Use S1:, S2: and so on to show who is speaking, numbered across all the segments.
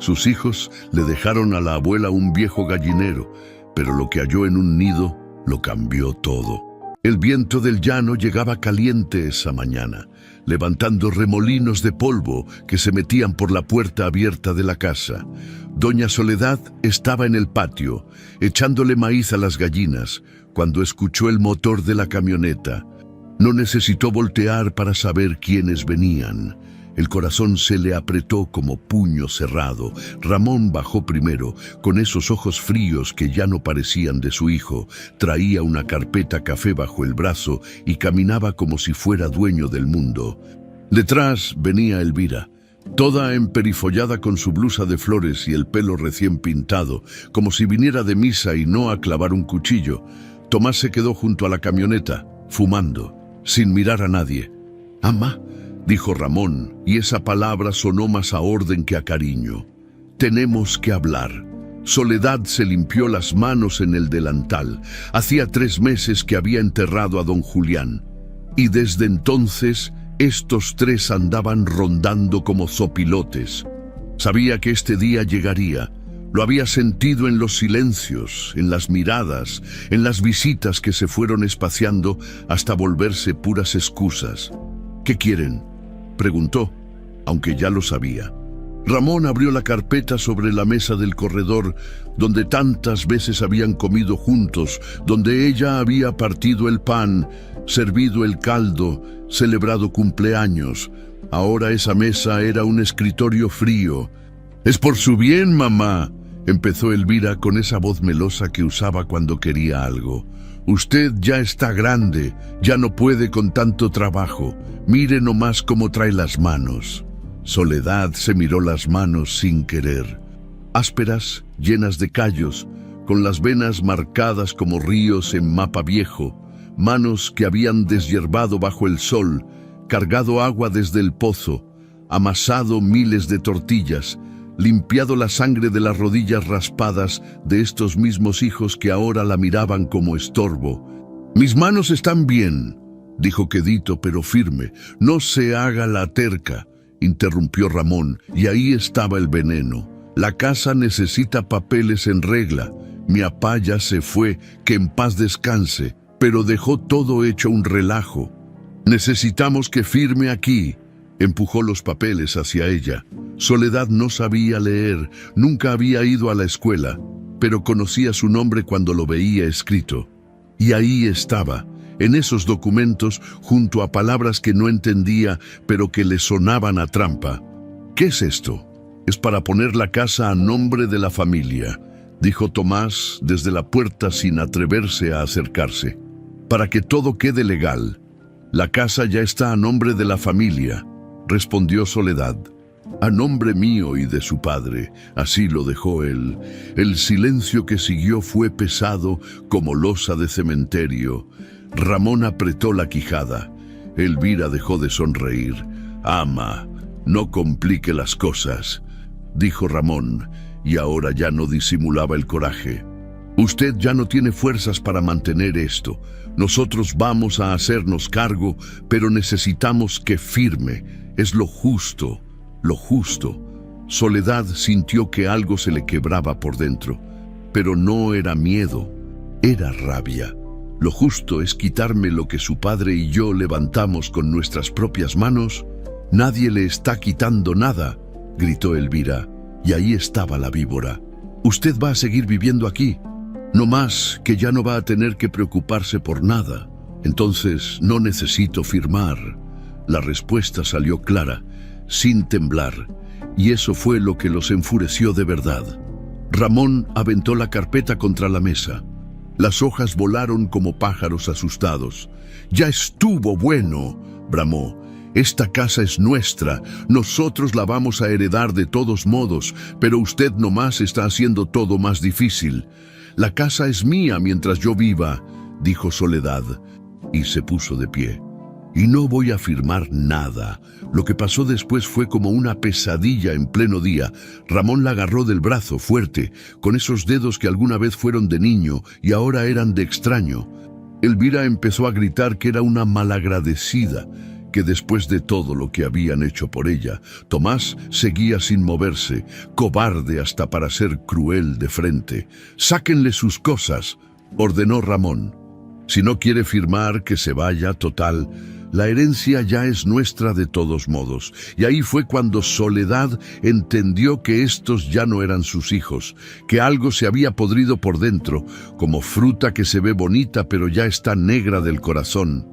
S1: Sus hijos le dejaron a la abuela un viejo gallinero, pero lo que halló en un nido lo cambió todo. El viento del llano llegaba caliente esa mañana, levantando remolinos de polvo que se metían por la puerta abierta de la casa. Doña Soledad estaba en el patio, echándole maíz a las gallinas, cuando escuchó el motor de la camioneta. No necesitó voltear para saber quiénes venían. El corazón se le apretó como puño cerrado. Ramón bajó primero, con esos ojos fríos que ya no parecían de su hijo. Traía una carpeta café bajo el brazo y caminaba como si fuera dueño del mundo. Detrás venía Elvira, toda emperifollada con su blusa de flores y el pelo recién pintado, como si viniera de misa y no a clavar un cuchillo. Tomás se quedó junto a la camioneta, fumando, sin mirar a nadie. «Ama», dijo Ramón, y esa palabra sonó más a orden que a cariño. «Tenemos que hablar». Soledad se limpió las manos en el delantal. Hacía 3 meses que había enterrado a don Julián. Y desde entonces, estos 3 andaban rondando como zopilotes. Sabía que este día llegaría. Lo había sentido en los silencios, en las miradas, en las visitas que se fueron espaciando hasta volverse puras excusas. «¿Qué quieren?», preguntó, aunque ya lo sabía. Ramón abrió la carpeta sobre la mesa del corredor, donde tantas veces habían comido juntos, donde ella había partido el pan, servido el caldo, celebrado cumpleaños. Ahora esa mesa era un escritorio frío. «Es por su bien, mamá», empezó Elvira con esa voz melosa que usaba cuando quería algo. «Usted ya está grande, ya no puede con tanto trabajo. Mire nomás cómo trae las manos». Soledad se miró las manos sin querer. Ásperas, llenas de callos, con las venas marcadas como ríos en mapa viejo, manos que habían deshierbado bajo el sol, cargado agua desde el pozo, amasado miles de tortillas, limpiado la sangre de las rodillas raspadas de estos mismos hijos que ahora la miraban como estorbo. «Mis manos están bien», dijo quedito pero firme. «No se haga la terca», interrumpió Ramón, y ahí estaba el veneno. «La casa necesita papeles en regla. Mi apá ya se fue, que en paz descanse, pero dejó todo hecho un relajo. Necesitamos que firme aquí». Empujó los papeles hacia ella. Soledad no sabía leer, nunca había ido a la escuela, pero conocía su nombre cuando lo veía escrito. Y ahí estaba, en esos documentos, junto a palabras que no entendía, pero que le sonaban a trampa. «¿Qué es esto?». «Es para poner la casa a nombre de la familia», dijo Tomás desde la puerta sin atreverse a acercarse. «Para que todo quede legal. La casa ya está a nombre de la familia», respondió Soledad. «A nombre mío y de su padre», así lo dejó él. El silencio que siguió fue pesado como losa de cementerio. Ramón apretó la quijada. Elvira dejó de sonreír. «Ama, no complique las cosas», dijo Ramón, y ahora ya no disimulaba el coraje. «Usted ya no tiene fuerzas para mantener esto. Nosotros vamos a hacernos cargo, pero necesitamos que firme. Es lo justo, lo justo». Soledad sintió que algo se le quebraba por dentro, pero no era miedo, era rabia. «Lo justo es quitarme lo que su padre y yo levantamos con nuestras propias manos». «Nadie le está quitando nada», gritó Elvira, y ahí estaba la víbora. «Usted va a seguir viviendo aquí. No más que ya no va a tener que preocuparse por nada. Entonces no necesito firmar». La respuesta salió clara, sin temblar, y eso fue lo que los enfureció de verdad. Ramón aventó la carpeta contra la mesa. Las hojas volaron como pájaros asustados. «Ya estuvo bueno», bramó. «Esta casa es nuestra, nosotros la vamos a heredar de todos modos, pero usted nomás está haciendo todo más difícil. La casa es mía mientras yo viva», dijo Soledad, y se puso de pie. «Y no voy a firmar nada». Lo que pasó después fue como una pesadilla en pleno día. Ramón la agarró del brazo fuerte, con esos dedos que alguna vez fueron de niño y ahora eran de extraño. Elvira empezó a gritar que era una malagradecida, que después de todo lo que habían hecho por ella, Tomás seguía sin moverse, cobarde hasta para ser cruel de frente. «Sáquenle sus cosas», ordenó Ramón. «Si no quiere firmar, que se vaya, total. La herencia ya es nuestra de todos modos». Y ahí fue cuando Soledad entendió que estos ya no eran sus hijos, que algo se había podrido por dentro, como fruta que se ve bonita pero ya está negra del corazón.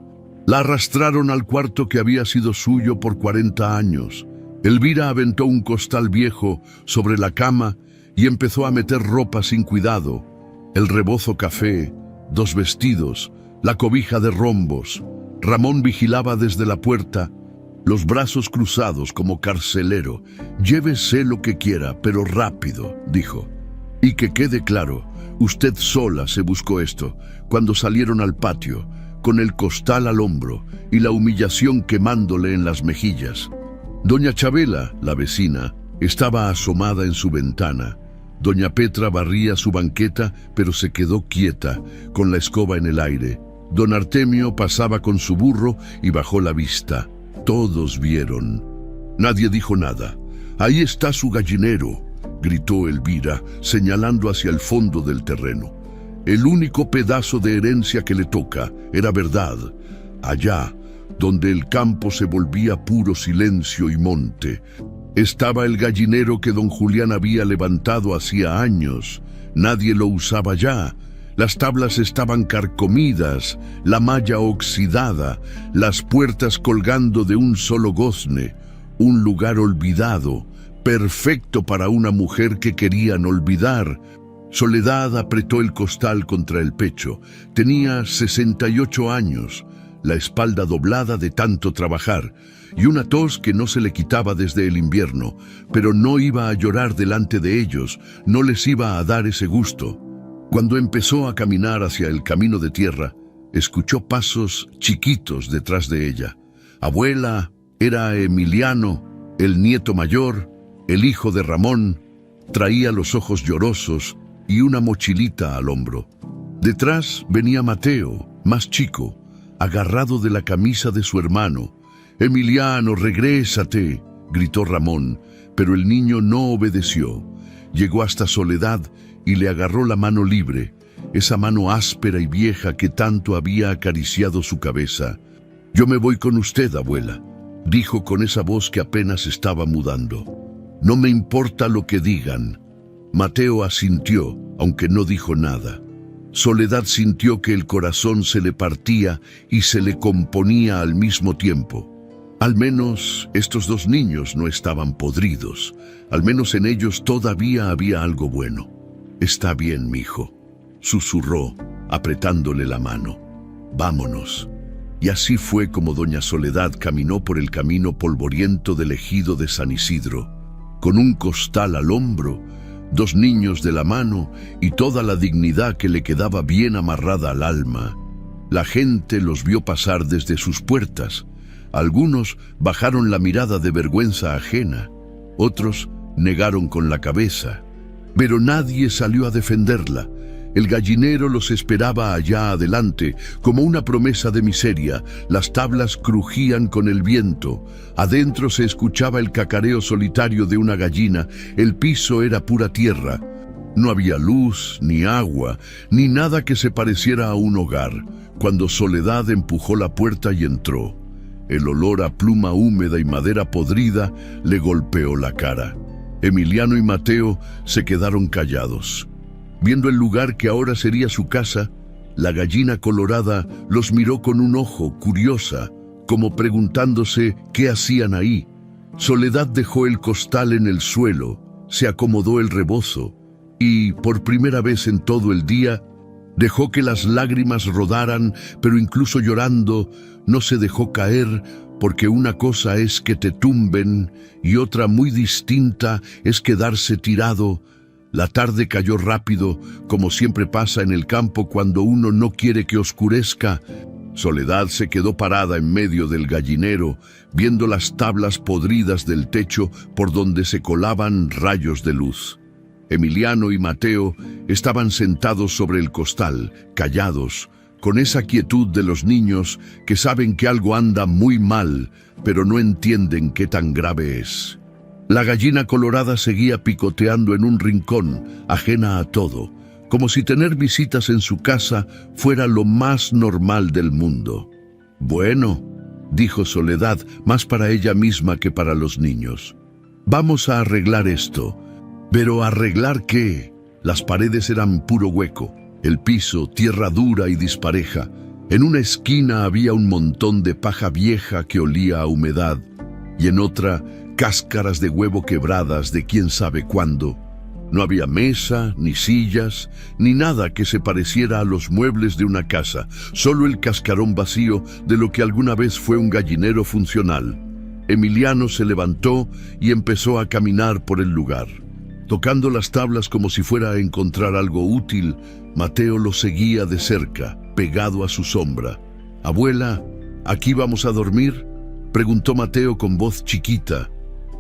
S1: La arrastraron al cuarto que había sido suyo por 40 años. Elvira aventó un costal viejo sobre la cama y empezó a meter ropa sin cuidado. El rebozo café, 2 vestidos, la cobija de rombos. Ramón vigilaba desde la puerta, los brazos cruzados como carcelero. «Llévese lo que quiera, pero rápido», dijo. «Y que quede claro, usted sola se buscó esto, cuando salieron al patio, con el costal al hombro y la humillación quemándole en las mejillas». Doña Chabela, la vecina, estaba asomada en su ventana. Doña Petra barría su banqueta, pero se quedó quieta, con la escoba en el aire. Don Artemio pasaba con su burro y bajó la vista. Todos vieron. Nadie dijo nada. «Ahí está su gallinero», gritó Elvira, señalando hacia el fondo del terreno. El único pedazo de herencia que le toca, era verdad. Allá, donde el campo se volvía puro silencio y monte, estaba el gallinero que don Julián había levantado hacía años. Nadie lo usaba ya. Las tablas estaban carcomidas, la malla oxidada, las puertas colgando de un solo gozne. Un lugar olvidado, perfecto para una mujer que querían olvidar. Soledad apretó el costal contra el pecho. Tenía 68 años, la espalda doblada de tanto trabajar, y una tos que no se le quitaba desde el invierno, pero no iba a llorar delante de ellos, no les iba a dar ese gusto. Cuando empezó a caminar hacia el camino de tierra, escuchó pasos chiquitos detrás de ella. «Abuela», era Emiliano, el nieto mayor, el hijo de Ramón. Traía los ojos llorosos y una mochilita al hombro. Detrás venía Mateo, más chico, agarrado de la camisa de su hermano. «Emiliano, regrésate», gritó Ramón, pero el niño no obedeció. Llegó hasta Soledad y le agarró la mano libre, esa mano áspera y vieja que tanto había acariciado su cabeza. «Yo me voy con usted, abuela», dijo con esa voz que apenas estaba mudando. «No me importa lo que digan». Mateo asintió, aunque no dijo nada. Soledad sintió que el corazón se le partía y se le componía al mismo tiempo. Al menos estos 2 niños no estaban podridos. Al menos en ellos todavía había algo bueno. «Está bien, mijo», susurró, apretándole la mano. «Vámonos». Y así fue como doña Soledad caminó por el camino polvoriento del ejido de San Isidro, con un costal al hombro, 2 niños de la mano y toda la dignidad que le quedaba bien amarrada al alma. La gente los vio pasar desde sus puertas. Algunos bajaron la mirada de vergüenza ajena, otros negaron con la cabeza. Pero nadie salió a defenderla. El gallinero los esperaba allá adelante, como una promesa de miseria. Las tablas crujían con el viento. Adentro se escuchaba el cacareo solitario de una gallina. El piso era pura tierra. No había luz, ni agua, ni nada que se pareciera a un hogar. Cuando Soledad empujó la puerta y entró, el olor a pluma húmeda y madera podrida le golpeó la cara. Emiliano y Mateo se quedaron callados. Viendo el lugar que ahora sería su casa, la gallina colorada los miró con un ojo, curiosa, como preguntándose qué hacían ahí. Soledad dejó el costal en el suelo, se acomodó el rebozo y, por primera vez en todo el día, dejó que las lágrimas rodaran, pero incluso llorando, no se dejó caer, porque una cosa es que te tumben y otra muy distinta es quedarse tirado. La tarde cayó rápido, como siempre pasa en el campo cuando uno no quiere que oscurezca. Soledad se quedó parada en medio del gallinero, viendo las tablas podridas del techo por donde se colaban rayos de luz. Emiliano y Mateo estaban sentados sobre el costal, callados, con esa quietud de los niños que saben que algo anda muy mal, pero no entienden qué tan grave es. La gallina colorada seguía picoteando en un rincón, ajena a todo, como si tener visitas en su casa fuera lo más normal del mundo. «Bueno», dijo Soledad, más para ella misma que para los niños. «Vamos a arreglar esto». ¿Pero arreglar qué? Las paredes eran puro hueco, el piso tierra dura y dispareja. En una esquina había un montón de paja vieja que olía a humedad, y en otra cáscaras de huevo quebradas de quién sabe cuándo. No había mesa, ni sillas, ni nada que se pareciera a los muebles de una casa, solo el cascarón vacío de lo que alguna vez fue un gallinero funcional. Emiliano se levantó y empezó a caminar por el lugar. Tocando las tablas como si fuera a encontrar algo útil, Mateo lo seguía de cerca, pegado a su sombra. «Abuela, ¿aquí vamos a dormir?», preguntó Mateo con voz chiquita.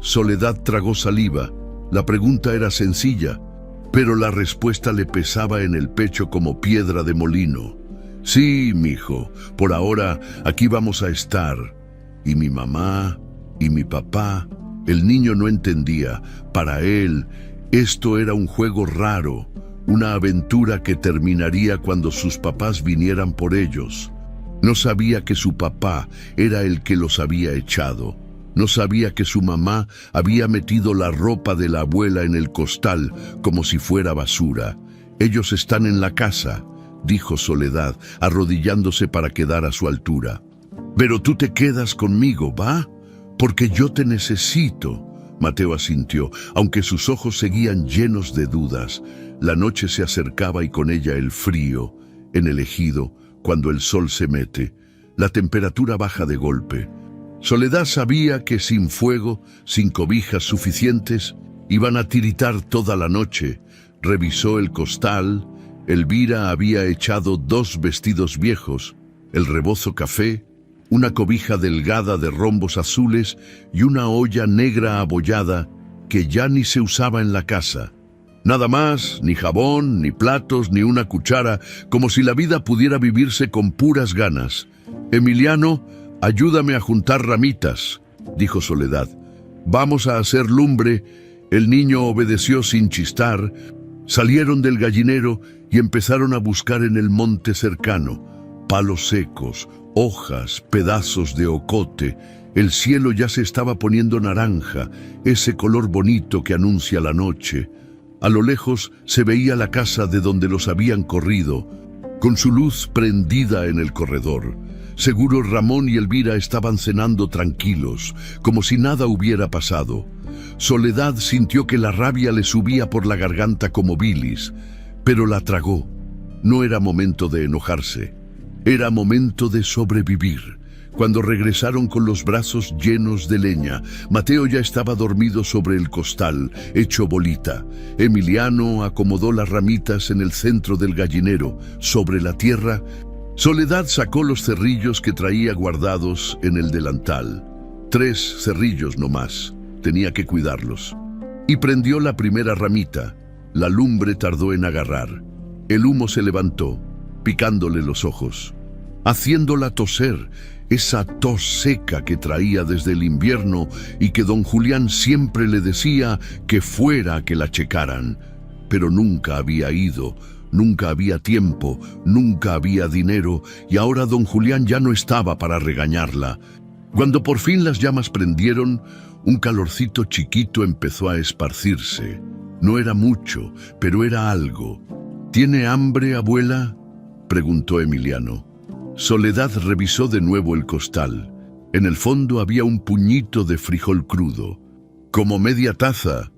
S1: Soledad tragó saliva. La pregunta era sencilla, pero la respuesta le pesaba en el pecho como piedra de molino. «Sí, mijo, por ahora aquí vamos a estar. Y mi mamá, y mi papá». El niño no entendía. Para él, esto era un juego raro, una aventura que terminaría cuando sus papás vinieran por ellos. No sabía que su papá era el que los había echado. No sabía que su mamá había metido la ropa de la abuela en el costal como si fuera basura. «Ellos están en la casa», dijo Soledad, arrodillándose para quedar a su altura. «Pero tú te quedas conmigo, ¿va? Porque yo te necesito». Mateo asintió, aunque sus ojos seguían llenos de dudas. La noche se acercaba y con ella el frío. En el ejido, cuando el sol se mete, la temperatura baja de golpe. Soledad sabía que sin fuego, sin cobijas suficientes, iban a tiritar toda la noche. Revisó el costal. Elvira había echado 2 vestidos viejos, el rebozo café, una cobija delgada de rombos azules y una olla negra abollada que ya ni se usaba en la casa. Nada más, ni jabón, ni platos, ni una cuchara, como si la vida pudiera vivirse con puras ganas. «Emiliano, ayúdame a juntar ramitas», dijo Soledad. «Vamos a hacer lumbre». El niño obedeció sin chistar. Salieron del gallinero y empezaron a buscar en el monte cercano. Palos secos, hojas, pedazos de ocote. El cielo ya se estaba poniendo naranja, ese color bonito que anuncia la noche. A lo lejos se veía la casa de donde los habían corrido, con su luz prendida en el corredor. Seguro Ramón y Elvira estaban cenando tranquilos, como si nada hubiera pasado. Soledad sintió que la rabia le subía por la garganta como bilis, pero la tragó. No era momento de enojarse. Era momento de sobrevivir. Cuando regresaron con los brazos llenos de leña, Mateo ya estaba dormido sobre el costal, hecho bolita. Emiliano acomodó las ramitas en el centro del gallinero. Sobre la tierra, Soledad sacó los cerrillos que traía guardados en el delantal. 3 cerrillos nomás. Tenía que cuidarlos. Y prendió la primera ramita. La lumbre tardó en agarrar. El humo se levantó, picándole los ojos, haciéndola toser, esa tos seca que traía desde el invierno y que don Julián siempre le decía que fuera a que la checaran. Pero nunca había ido, nunca había tiempo, nunca había dinero, y ahora don Julián ya no estaba para regañarla. Cuando por fin las llamas prendieron, un calorcito chiquito empezó a esparcirse. No era mucho, pero era algo. «¿Tiene hambre, abuela?», preguntó Emiliano. Soledad revisó de nuevo el costal. En el fondo había un puñito de frijol crudo, como media taza.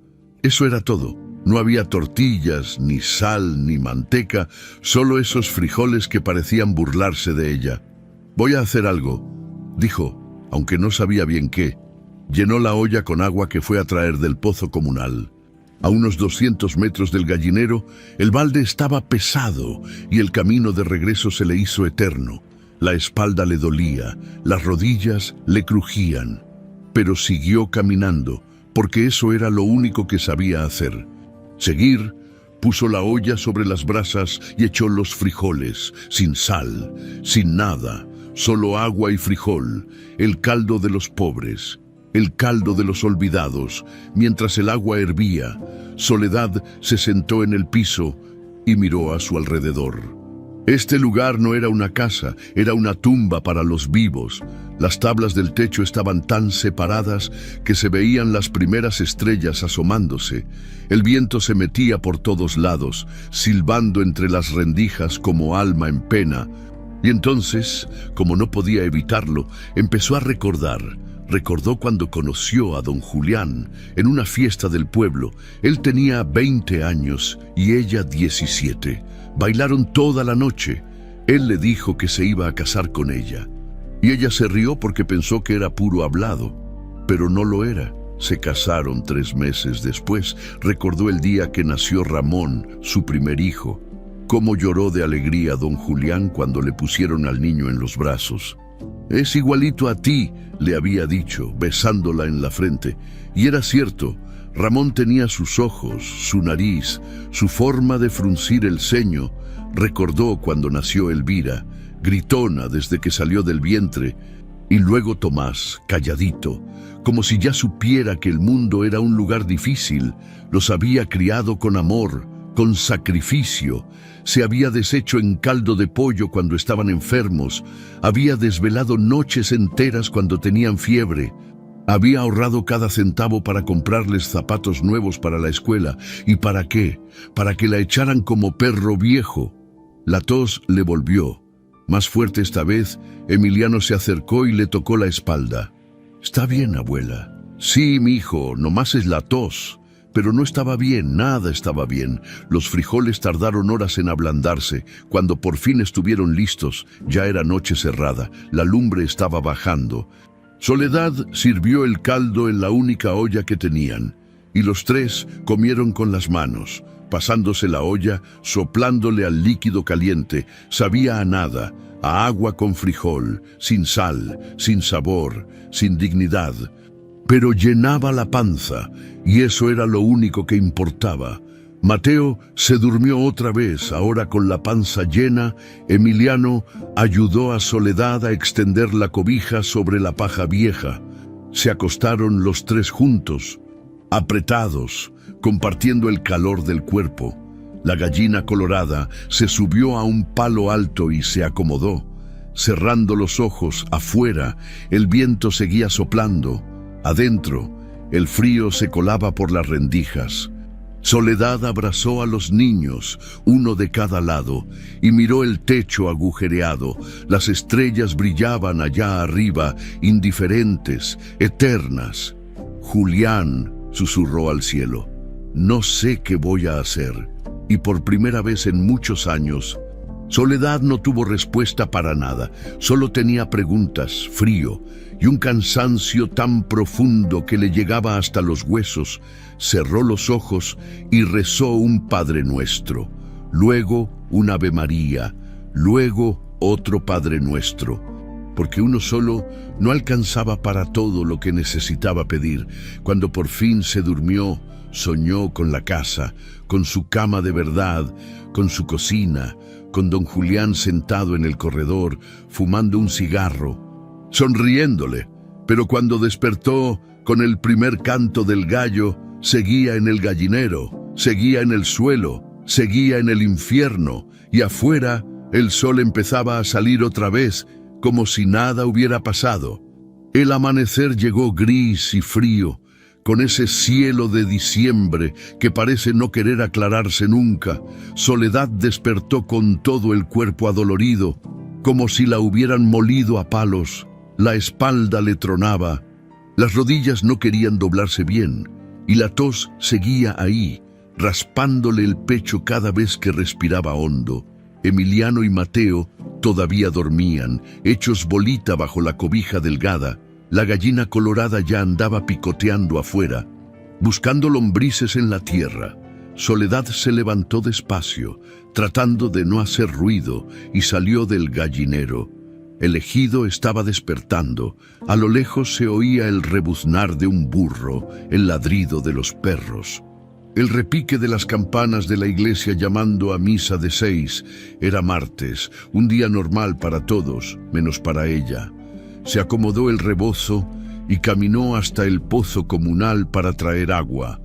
S1: Eso era todo. No había tortillas, ni sal, ni manteca, solo esos frijoles que parecían burlarse de ella. «Voy a hacer algo», dijo, aunque no sabía bien qué. Llenó la olla con agua que fue a traer del pozo comunal. A unos 200 metros del gallinero, el balde estaba pesado y el camino de regreso se le hizo eterno. La espalda le dolía, las rodillas le crujían, pero siguió caminando, porque eso era lo único que sabía hacer. Seguir, Puso la olla sobre las brasas y echó los frijoles, sin sal, sin nada, solo agua y frijol, el caldo de los pobres, el caldo de los olvidados. Mientras el agua hervía, Soledad se sentó en el piso y miró a su alrededor. Este lugar no era una casa, era una tumba para los vivos. Las tablas del techo estaban tan separadas que se veían las primeras estrellas asomándose. El viento se metía por todos lados, silbando entre las rendijas como alma en pena. Y entonces, como no podía evitarlo, empezó a recordar. Recordó cuando conoció a don Julián en una fiesta del pueblo. Él tenía 20 años y ella 17. Bailaron toda la noche. Él le dijo que se iba a casar con ella. Y ella se rió porque pensó que era puro hablado. Pero no lo era. Se casaron 3 meses después. Recordó el día que nació Ramón, su primer hijo. Cómo lloró de alegría don Julián cuando le pusieron al niño en los brazos. «Es igualito a ti», le había dicho, besándola en la frente. Y era cierto. Ramón tenía sus ojos, su nariz, su forma de fruncir el ceño. Recordó cuando nació Elvira, gritona desde que salió del vientre, y luego Tomás, calladito, como si ya supiera que el mundo era un lugar difícil. Los había criado con amor, con sacrificio. Se había deshecho en caldo de pollo cuando estaban enfermos. Había desvelado noches enteras cuando tenían fiebre. Había ahorrado cada centavo para comprarles zapatos nuevos para la escuela. ¿Y para qué? Para que la echaran como perro viejo. La tos le volvió. Más fuerte esta vez, Emiliano se acercó y le tocó la espalda. «¿Está bien, abuela?» «Sí, mi hijo, nomás es la tos». Pero no estaba bien, nada estaba bien. Los frijoles tardaron horas en ablandarse. Cuando por fin estuvieron listos, ya era noche cerrada. La lumbre estaba bajando. Soledad sirvió el caldo en la única olla que tenían, y los 3 comieron con las manos, pasándose la olla, soplándole al líquido caliente. Sabía a nada, a agua con frijol, sin sal, sin sabor, sin dignidad. Pero llenaba la panza, y eso era lo único que importaba. Mateo se durmió otra vez, ahora con la panza llena. Emiliano ayudó a Soledad a extender la cobija sobre la paja vieja. Se acostaron los 3 juntos, apretados, compartiendo el calor del cuerpo. La gallina colorada se subió a un palo alto y se acomodó. Cerrando los ojos, afuera, el viento seguía soplando. Adentro, el frío se colaba por las rendijas. Soledad abrazó a los niños, uno de cada lado, y miró el techo agujereado. Las estrellas brillaban allá arriba, indiferentes, eternas. «Julián», susurró al cielo, «no sé qué voy a hacer». Y por primera vez en muchos años, Soledad no tuvo respuesta para nada. Solo tenía preguntas, frío, y un cansancio tan profundo que le llegaba hasta los huesos. Cerró los ojos y rezó un Padre Nuestro, luego un Ave María, luego otro Padre Nuestro, porque uno solo no alcanzaba para todo lo que necesitaba pedir. Cuando por fin se durmió, soñó con la casa, con su cama de verdad, con su cocina, con don Julián sentado en el corredor, fumando un cigarro, sonriéndole. Pero cuando despertó con el primer canto del gallo, seguía en el gallinero, seguía en el suelo, seguía en el infierno, y afuera el sol empezaba a salir otra vez, como si nada hubiera pasado. El amanecer llegó gris y frío, con ese cielo de diciembre que parece no querer aclararse nunca. Soledad despertó con todo el cuerpo adolorido, como si la hubieran molido a palos. La espalda le tronaba, las rodillas no querían doblarse bien, y la tos seguía ahí, raspándole el pecho cada vez que respiraba hondo. Emiliano y Mateo todavía dormían, hechos bolita bajo la cobija delgada. La gallina colorada ya andaba picoteando afuera, buscando lombrices en la tierra. Soledad se levantó despacio, tratando de no hacer ruido, y salió del gallinero. El ejido estaba despertando. A lo lejos se oía el rebuznar de un burro, el ladrido de los perros. El repique de las campanas de la iglesia llamando a misa de 6. Era martes, un día normal para todos, menos para ella. Se acomodó el rebozo y caminó hasta el pozo comunal para traer agua.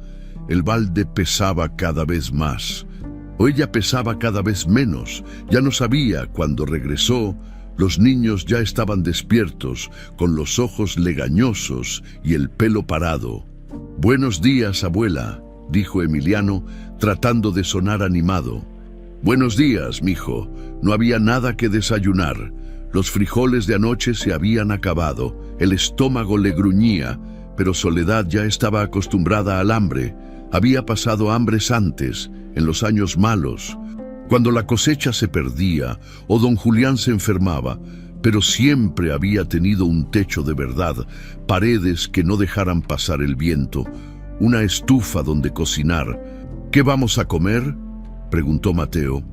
S1: El balde pesaba cada vez más, o ella pesaba cada vez menos. Ya no sabía. Cuando regresó, los niños ya estaban despiertos, con los ojos legañosos y el pelo parado. «Buenos días, abuela», dijo Emiliano, tratando de sonar animado. «Buenos días, mijo. No había nada que desayunar. Los frijoles de anoche se habían acabado. El estómago le gruñía, pero Soledad ya estaba acostumbrada al hambre. Había pasado hambres antes, en los años malos, cuando la cosecha se perdía o don Julián se enfermaba, pero siempre había tenido un techo de verdad, paredes que no dejaran pasar el viento, una estufa donde cocinar. «¿Qué vamos a comer?», preguntó Mateo,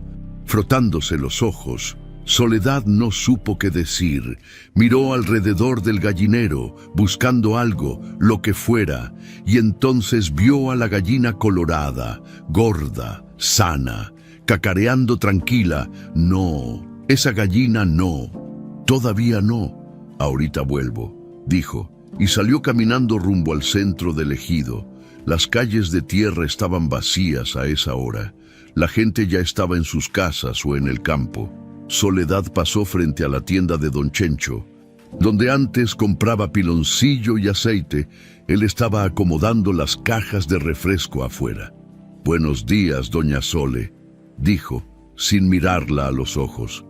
S1: frotándose los ojos. Soledad no supo qué decir. Miró alrededor del gallinero, buscando algo, lo que fuera, y entonces vio a la gallina colorada, gorda, sana, cacareando tranquila. «No, esa gallina no, todavía no. Ahorita vuelvo», dijo, y salió caminando rumbo al centro del ejido. Las calles de tierra estaban vacías a esa hora. La gente ya estaba en sus casas o en el campo. Soledad pasó frente a la tienda de don Chencho, donde antes compraba piloncillo y aceite. Él estaba acomodando las cajas de refresco afuera. «Buenos días, doña Sole», dijo, sin mirarla a los ojos.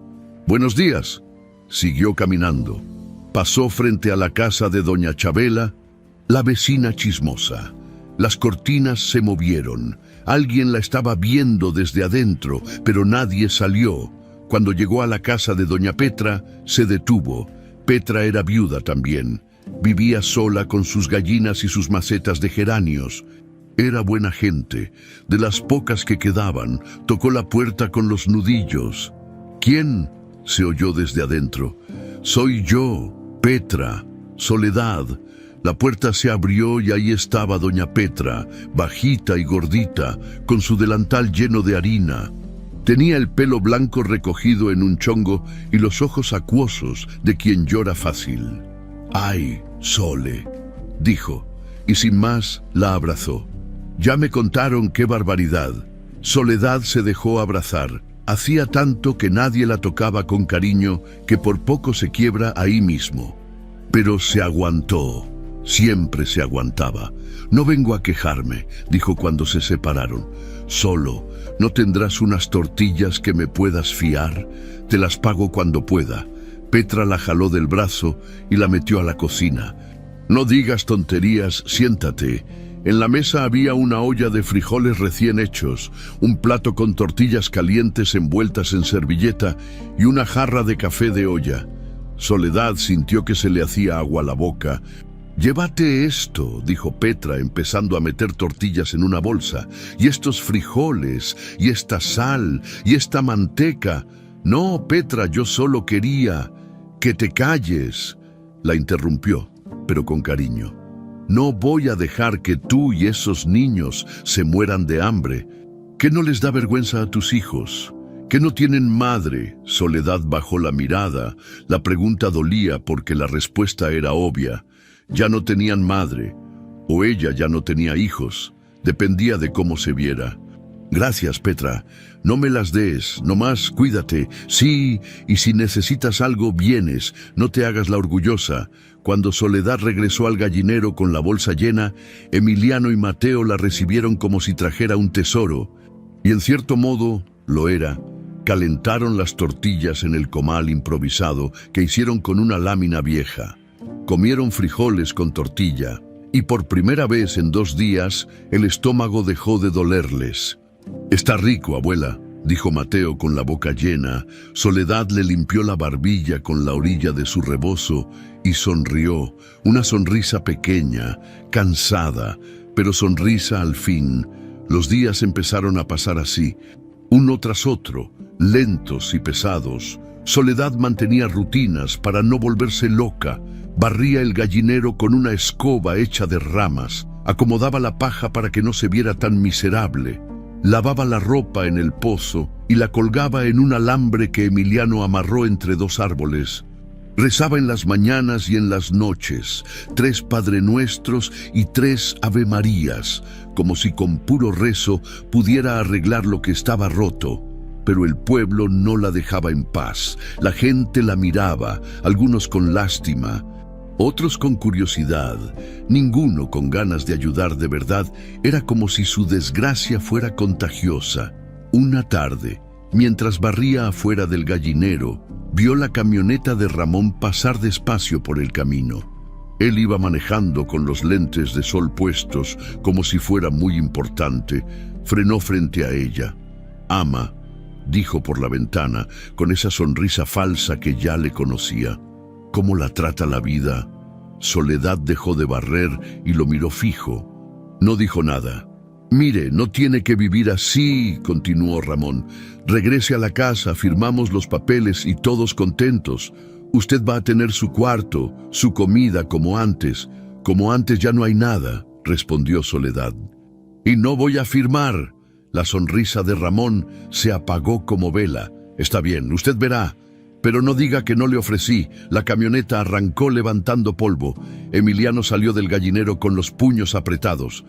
S1: «Buenos días». Siguió caminando. Pasó frente a la casa de doña Chabela, la vecina chismosa. Las cortinas se movieron. Alguien la estaba viendo desde adentro, pero nadie salió. Cuando llegó a la casa de doña Petra, se detuvo. Petra era viuda también. Vivía sola con sus gallinas y sus macetas de geranios. Era buena gente, de las pocas que quedaban. Tocó la puerta con los nudillos. «¿Quién?», se oyó desde adentro. «Soy yo, Petra, Soledad». La puerta se abrió y ahí estaba doña Petra, bajita y gordita, con su delantal lleno de harina. Tenía el pelo blanco recogido en un chongo y los ojos acuosos de quien llora fácil. «Ay, Sole», dijo, y sin más la abrazó. «Ya me contaron qué barbaridad». Soledad se dejó abrazar. Hacía tanto que nadie la tocaba con cariño que por poco se quiebra ahí mismo. Pero se aguantó. Siempre se aguantaba. «No vengo a quejarme», dijo cuando se separaron. «Solo, ¿no tendrás unas tortillas que me puedas fiar? Te las pago cuando pueda». Petra la jaló del brazo y la metió a la cocina. «No digas tonterías, siéntate». En la mesa había una olla de frijoles recién hechos, un plato con tortillas calientes envueltas en servilleta y una jarra de café de olla. Soledad sintió que se le hacía agua a la boca. «Llévate esto», dijo Petra, empezando a meter tortillas en una bolsa. «Y estos frijoles, y esta sal, y esta manteca». «No, Petra, yo solo quería que te calles», la interrumpió, pero con cariño. «No voy a dejar que tú y esos niños se mueran de hambre. ¿Qué no les da vergüenza a tus hijos? ¿Que no tienen madre?» Soledad bajó la mirada. La pregunta dolía porque la respuesta era obvia. Ya no tenían madre, o ella ya no tenía hijos. Dependía de cómo se viera. «Gracias, Petra. No me las des, nomás cuídate. Sí, y si necesitas algo, vienes. No te hagas la orgullosa». Cuando Soledad regresó al gallinero con la bolsa llena, Emiliano y Mateo la recibieron como si trajera un tesoro. Y en cierto modo, lo era. Calentaron las tortillas en el comal improvisado que hicieron con una lámina vieja. Comieron frijoles con tortilla, y por primera vez en 2 días el estómago dejó de dolerles. «Está rico, abuela», dijo Mateo con la boca llena. Soledad le limpió la barbilla con la orilla de su rebozo y sonrió, una sonrisa pequeña, cansada, pero sonrisa al fin. Los días empezaron a pasar así, uno tras otro, lentos y pesados. Soledad mantenía rutinas para no volverse loca. Barría el gallinero con una escoba hecha de ramas. acomodaba la paja para que no se viera tan miserable, lavaba la ropa en el pozo y la colgaba en un alambre que Emiliano amarró entre dos árboles. Rezaba en las mañanas y en las noches, 3 Padre Nuestros y 3 Ave Marías, como si con puro rezo pudiera arreglar lo que estaba roto. Pero el pueblo no la dejaba en paz. La gente la miraba, algunos con lástima, otros con curiosidad, ninguno con ganas de ayudar de verdad. Era como si su desgracia fuera contagiosa. Una tarde, mientras barría afuera del gallinero, vio la camioneta de Ramón pasar despacio por el camino. Él iba manejando con los lentes de sol puestos, como si fuera muy importante. Frenó frente a ella. «Ama», dijo por la ventana, con esa sonrisa falsa que ya le conocía. «¿Cómo la trata la vida?» Soledad dejó de barrer y lo miró fijo. No dijo nada. «Mire, no tiene que vivir así», continuó Ramón. «Regrese a la casa, firmamos los papeles y todos contentos. Usted va a tener su cuarto, su comida como antes. Como antes ya no hay nada», respondió Soledad. «Y no voy a firmar». La sonrisa de Ramón se apagó como vela. «Está bien, usted verá. Pero no diga que no le ofrecí». La camioneta arrancó levantando polvo. Emiliano salió del gallinero con los puños apretados.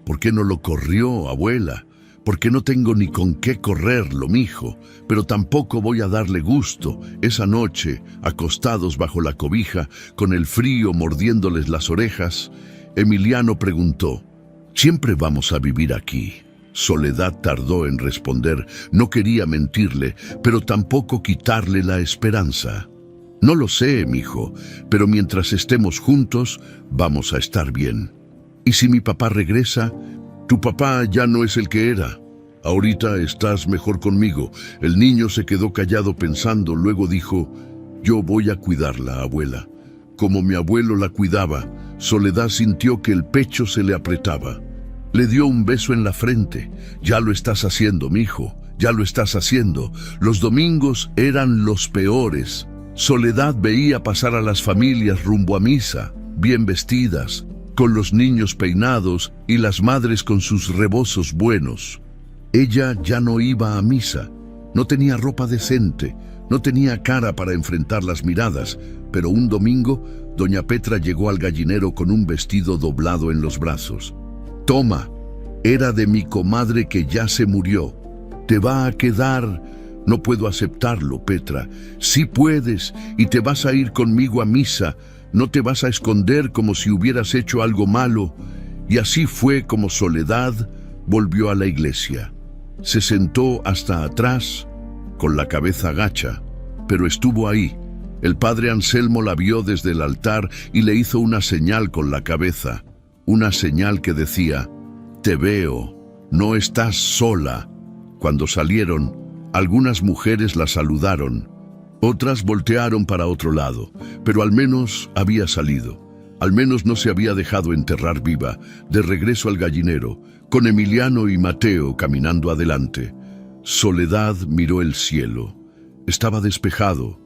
S1: «¿Por qué no lo corrió, abuela? Porque no tengo ni con qué correrlo, mijo. Pero tampoco voy a darle gusto». Esa noche, acostados bajo la cobija, con el frío mordiéndoles las orejas, Emiliano preguntó: «¿Siempre vamos a vivir aquí?» Soledad tardó en responder. No quería mentirle, pero tampoco quitarle la esperanza. «No lo sé, mijo, pero mientras estemos juntos, vamos a estar bien. ¿Y si mi papá regresa?» «Tu papá ya no es el que era. Ahorita estás mejor conmigo». El niño se quedó callado pensando, luego dijo: «Yo voy a cuidarla, abuela. Como mi abuelo la cuidaba». Soledad sintió que el pecho se le apretaba. Le dio un beso en la frente. «Ya lo estás haciendo, mijo, ya lo estás haciendo». Los domingos eran los peores. Soledad veía pasar a las familias rumbo a misa, bien vestidas, con los niños peinados y las madres con sus rebozos buenos. Ella ya no iba a misa, no tenía ropa decente, no tenía cara para enfrentar las miradas, pero un domingo, doña Petra llegó al gallinero con un vestido doblado en los brazos. «Toma, era de mi comadre que ya se murió. Te va a quedar». «No puedo aceptarlo, Petra». «Sí puedes, y te vas a ir conmigo a misa. No te vas a esconder como si hubieras hecho algo malo». Y así fue como Soledad volvió a la iglesia. Se sentó hasta atrás, con la cabeza gacha, pero estuvo ahí. El padre Anselmo la vio desde el altar y le hizo una señal con la cabeza. Una señal que decía: «Te veo, no estás sola». Cuando salieron, algunas mujeres la saludaron, otras voltearon para otro lado, pero al menos había salido. Al menos no se había dejado enterrar viva. De regreso al gallinero, con Emiliano y Mateo caminando adelante, Soledad miró el cielo. Estaba despejado,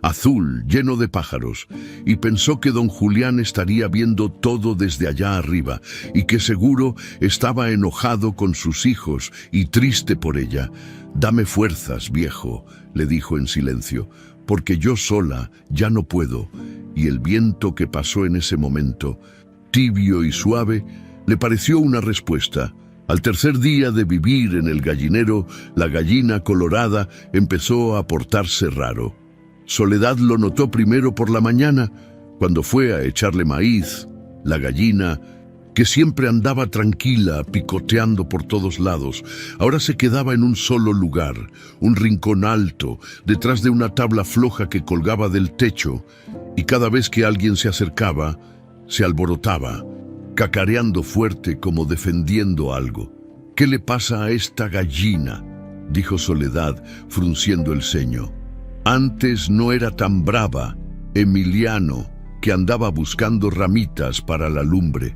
S1: azul, lleno de pájaros, y pensó que don Julián estaría viendo todo desde allá arriba, y que seguro estaba enojado con sus hijos y triste por ella. «Dame fuerzas, viejo», le dijo en silencio, «porque yo sola ya no puedo». Y el viento que pasó en ese momento, tibio y suave, le pareció una respuesta. Al tercer día de vivir en el gallinero, la gallina colorada empezó a portarse raro. Soledad lo notó primero por la mañana, cuando fue a echarle maíz. La gallina, que siempre andaba tranquila, picoteando por todos lados, ahora se quedaba en un solo lugar, un rincón alto, detrás de una tabla floja que colgaba del techo, y cada vez que alguien se acercaba, se alborotaba, cacareando fuerte como defendiendo algo. «¿Qué le pasa a esta gallina?», dijo Soledad, frunciendo el ceño. Antes no era tan brava. Emiliano, que andaba buscando ramitas para la lumbre,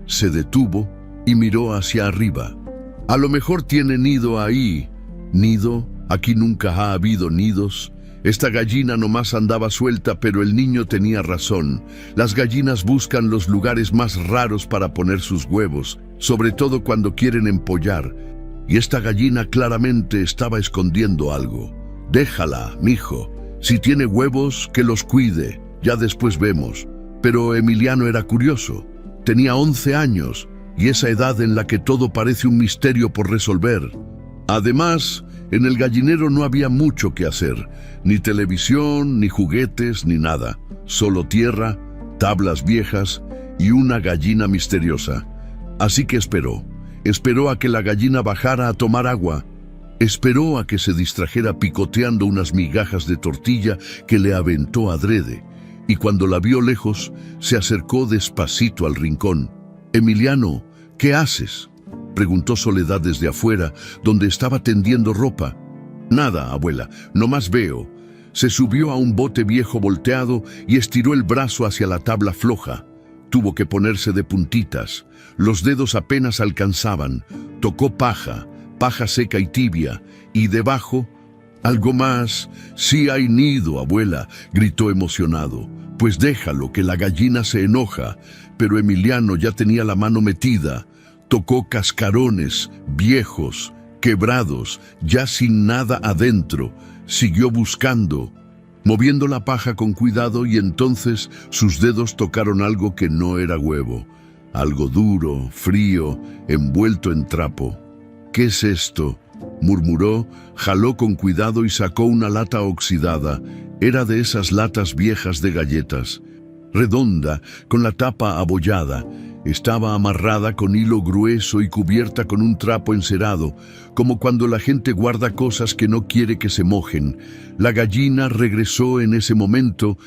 S1: se detuvo y miró hacia arriba. «A lo mejor tiene nido ahí». «¿Nido? Aquí nunca ha habido nidos». Esta gallina nomás andaba suelta, pero el niño tenía razón. Las gallinas buscan los lugares más raros para poner sus huevos, sobre todo cuando quieren empollar. Y esta gallina claramente estaba escondiendo algo. Déjala, mijo. Si tiene huevos, que los cuide. Ya después vemos. Pero Emiliano era curioso. Tenía 11 años, y esa edad en la que todo parece un misterio por resolver. Además, en el gallinero no había mucho que hacer. Ni televisión, ni juguetes, ni nada. Solo tierra, tablas viejas y una gallina misteriosa. Así que esperó. Esperó a que la gallina bajara a tomar agua. Esperó a que se distrajera picoteando unas migajas de tortilla que le aventó adrede. Y cuando la vio lejos, se acercó despacito al rincón. «Emiliano, ¿qué haces?», preguntó Soledad desde afuera, donde estaba tendiendo ropa. «Nada, abuela, nomás veo». Se subió a un bote viejo volteado y estiró el brazo hacia la tabla floja. Tuvo que ponerse de puntitas. Los dedos apenas alcanzaban. Tocó paja seca y tibia, y debajo, algo más. «Sí hay nido, abuela», gritó emocionado. «Pues déjalo, que la gallina se enoja». Pero Emiliano ya tenía la mano metida. Tocó cascarones, viejos, quebrados, ya sin nada adentro. Siguió buscando, moviendo la paja con cuidado, y entonces sus dedos tocaron algo que no era huevo. Algo duro, frío, envuelto en trapo. «¿Qué es esto?», murmuró, jaló con cuidado y sacó una lata oxidada. Era de esas latas viejas de galletas. Redonda, con la tapa abollada. Estaba amarrada con hilo grueso y cubierta con un trapo encerado, como cuando la gente guarda cosas que no quiere que se mojen. La gallina regresó en ese momento,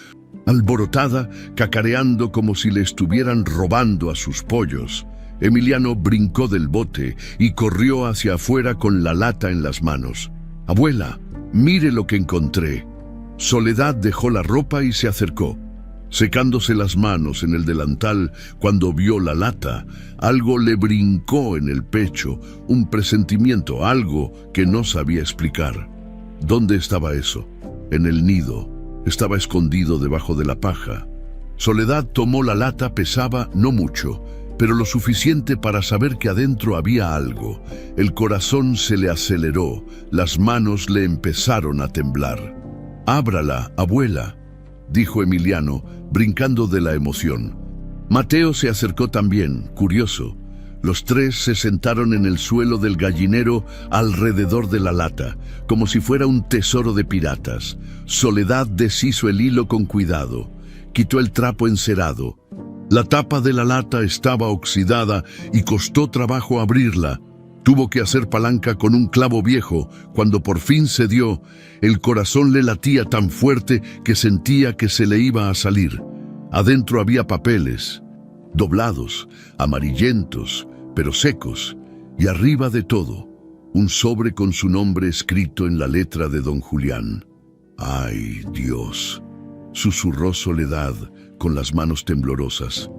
S1: alborotada, cacareando como si le estuvieran robando a sus pollos. Emiliano brincó del bote y corrió hacia afuera con la lata en las manos. «Abuela, mire lo que encontré». Soledad dejó la ropa y se acercó. Secándose las manos en el delantal, cuando vio la lata, algo le brincó en el pecho, un presentimiento, algo que no sabía explicar. ¿Dónde estaba eso? En el nido. Estaba escondido debajo de la paja. Soledad tomó la lata. Pesaba no mucho, pero lo suficiente para saber que adentro había algo. El corazón se le aceleró, las manos le empezaron a temblar. «Ábrala, abuela», dijo Emiliano, brincando de la emoción. Mateo se acercó también, curioso. Los tres se sentaron en el suelo del gallinero alrededor de la lata, como si fuera un tesoro de piratas. Soledad deshizo el hilo con cuidado, quitó el trapo encerado. La tapa de la lata estaba oxidada y costó trabajo abrirla. Tuvo que hacer palanca con un clavo viejo. Cuando por fin se dio, el corazón le latía tan fuerte que sentía que se le iba a salir. Adentro había papeles, doblados, amarillentos, pero secos, y arriba de todo, un sobre con su nombre escrito en la letra de don Julián. «Ay, Dios», susurró Soledad con las manos temblorosas.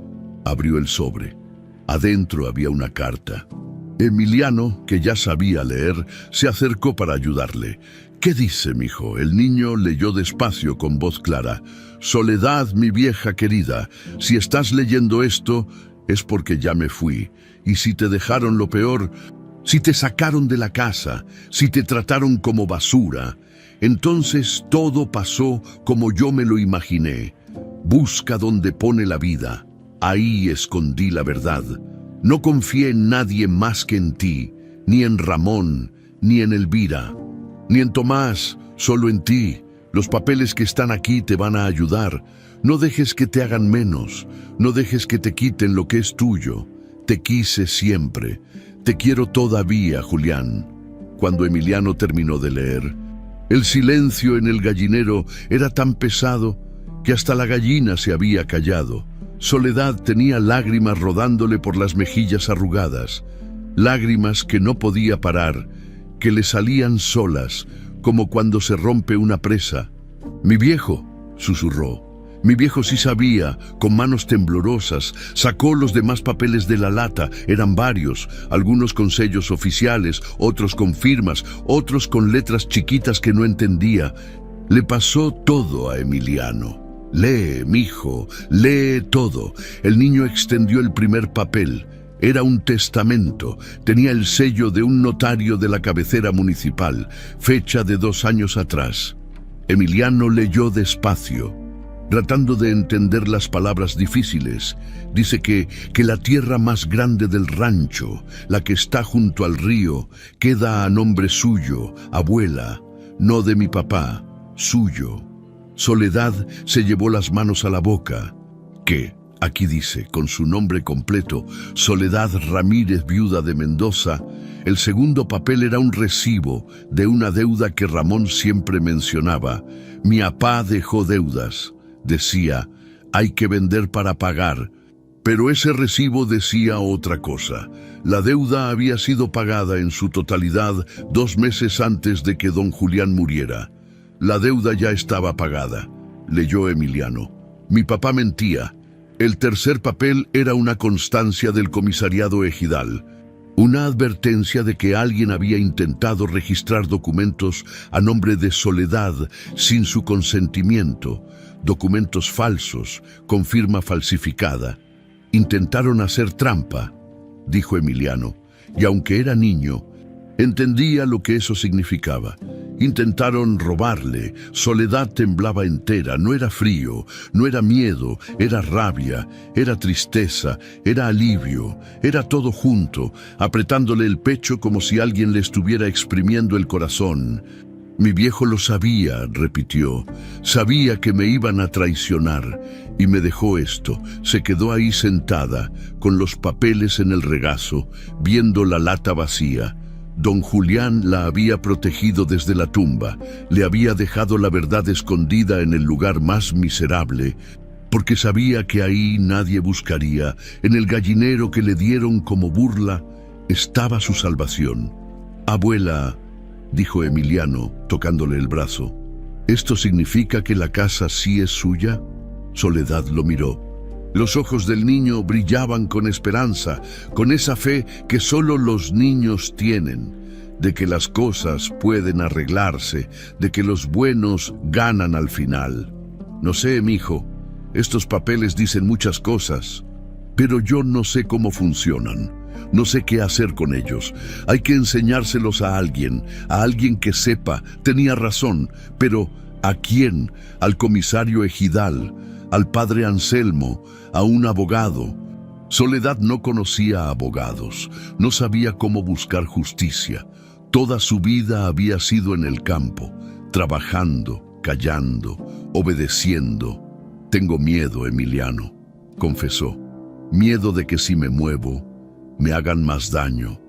S1: Abrió el sobre. Adentro había una carta. Emiliano, que ya sabía leer, se acercó para ayudarle. «¿Qué dice, mijo?». El niño leyó despacio con voz clara. «Soledad, mi vieja querida, si estás leyendo esto, es porque ya me fui. Y si te dejaron lo peor, si te sacaron de la casa, si te trataron como basura, entonces todo pasó como yo me lo imaginé. Busca donde pone la vida. Ahí escondí la verdad. No confié en nadie más que en ti, ni en Ramón, ni en Elvira, ni en Tomás, solo en ti. Los papeles que están aquí te van a ayudar. No dejes que te hagan menos, no dejes que te quiten lo que es tuyo. Te quise siempre, te quiero todavía, Julián». Cuando Emiliano terminó de leer, el silencio en el gallinero era tan pesado que hasta la gallina se había callado. Soledad tenía lágrimas rodándole por las mejillas arrugadas, lágrimas que no podía parar, que le salían solas, como cuando se rompe una presa. «Mi viejo», susurró. Mi viejo sí sabía, con manos temblorosas, sacó los demás papeles de la lata. Eran varios, algunos con sellos oficiales, otros con firmas, otros con letras chiquitas que no entendía. Le pasó todo a Emiliano. «Lee, mijo, lee todo». El niño extendió el primer papel. Era un testamento. Tenía el sello de un notario de la cabecera municipal, fecha de 2 años atrás. Emiliano leyó despacio, tratando de entender las palabras difíciles. Dice que la tierra más grande del rancho, la que está junto al río, queda a nombre suyo, abuela, no de mi papá, suyo. Soledad se llevó las manos a la boca. ¿Qué? Aquí dice, con su nombre completo, Soledad Ramírez, viuda de Mendoza. El segundo papel era un recibo de una deuda que Ramón siempre mencionaba. Mi apá dejó deudas. Decía, hay que vender para pagar. Pero ese recibo decía otra cosa. La deuda había sido pagada en su totalidad 2 meses antes de que don Julián muriera. La deuda ya estaba pagada, leyó Emiliano. Mi papá mentía. El tercer papel era una constancia del comisariado ejidal, una advertencia de que alguien había intentado registrar documentos a nombre de Soledad sin su consentimiento, documentos falsos, con firma falsificada. Intentaron hacer trampa, dijo Emiliano, y aunque era niño, entendía lo que eso significaba. Intentaron robarle. Soledad temblaba entera. No era frío, no era miedo, era rabia, era tristeza, era alivio, era todo junto, apretándole el pecho como si alguien le estuviera exprimiendo el corazón. Mi viejo lo sabía, repitió. Sabía que me iban a traicionar. Y me dejó esto. Se quedó ahí sentada, con los papeles en el regazo, viendo la lata vacía. Don Julián la había protegido desde la tumba, le había dejado la verdad escondida en el lugar más miserable, porque sabía que ahí nadie buscaría. En el gallinero que le dieron como burla estaba su salvación. Abuela, dijo Emiliano, tocándole el brazo, ¿esto significa que la casa sí es suya? Soledad lo miró. Los ojos del niño brillaban con esperanza, con esa fe que solo los niños tienen, de que las cosas pueden arreglarse, de que los buenos ganan al final. No sé, mijo, estos papeles dicen muchas cosas, pero yo no sé cómo funcionan, no sé qué hacer con ellos. Hay que enseñárselos a alguien que sepa. Tenía razón, pero ¿a quién? Al comisario ejidal, al padre Anselmo, a un abogado. Soledad no conocía a abogados, no sabía cómo buscar justicia. Toda su vida había sido en el campo, trabajando, callando, obedeciendo. Tengo miedo, Emiliano, confesó. Miedo de que si me muevo, me hagan más daño.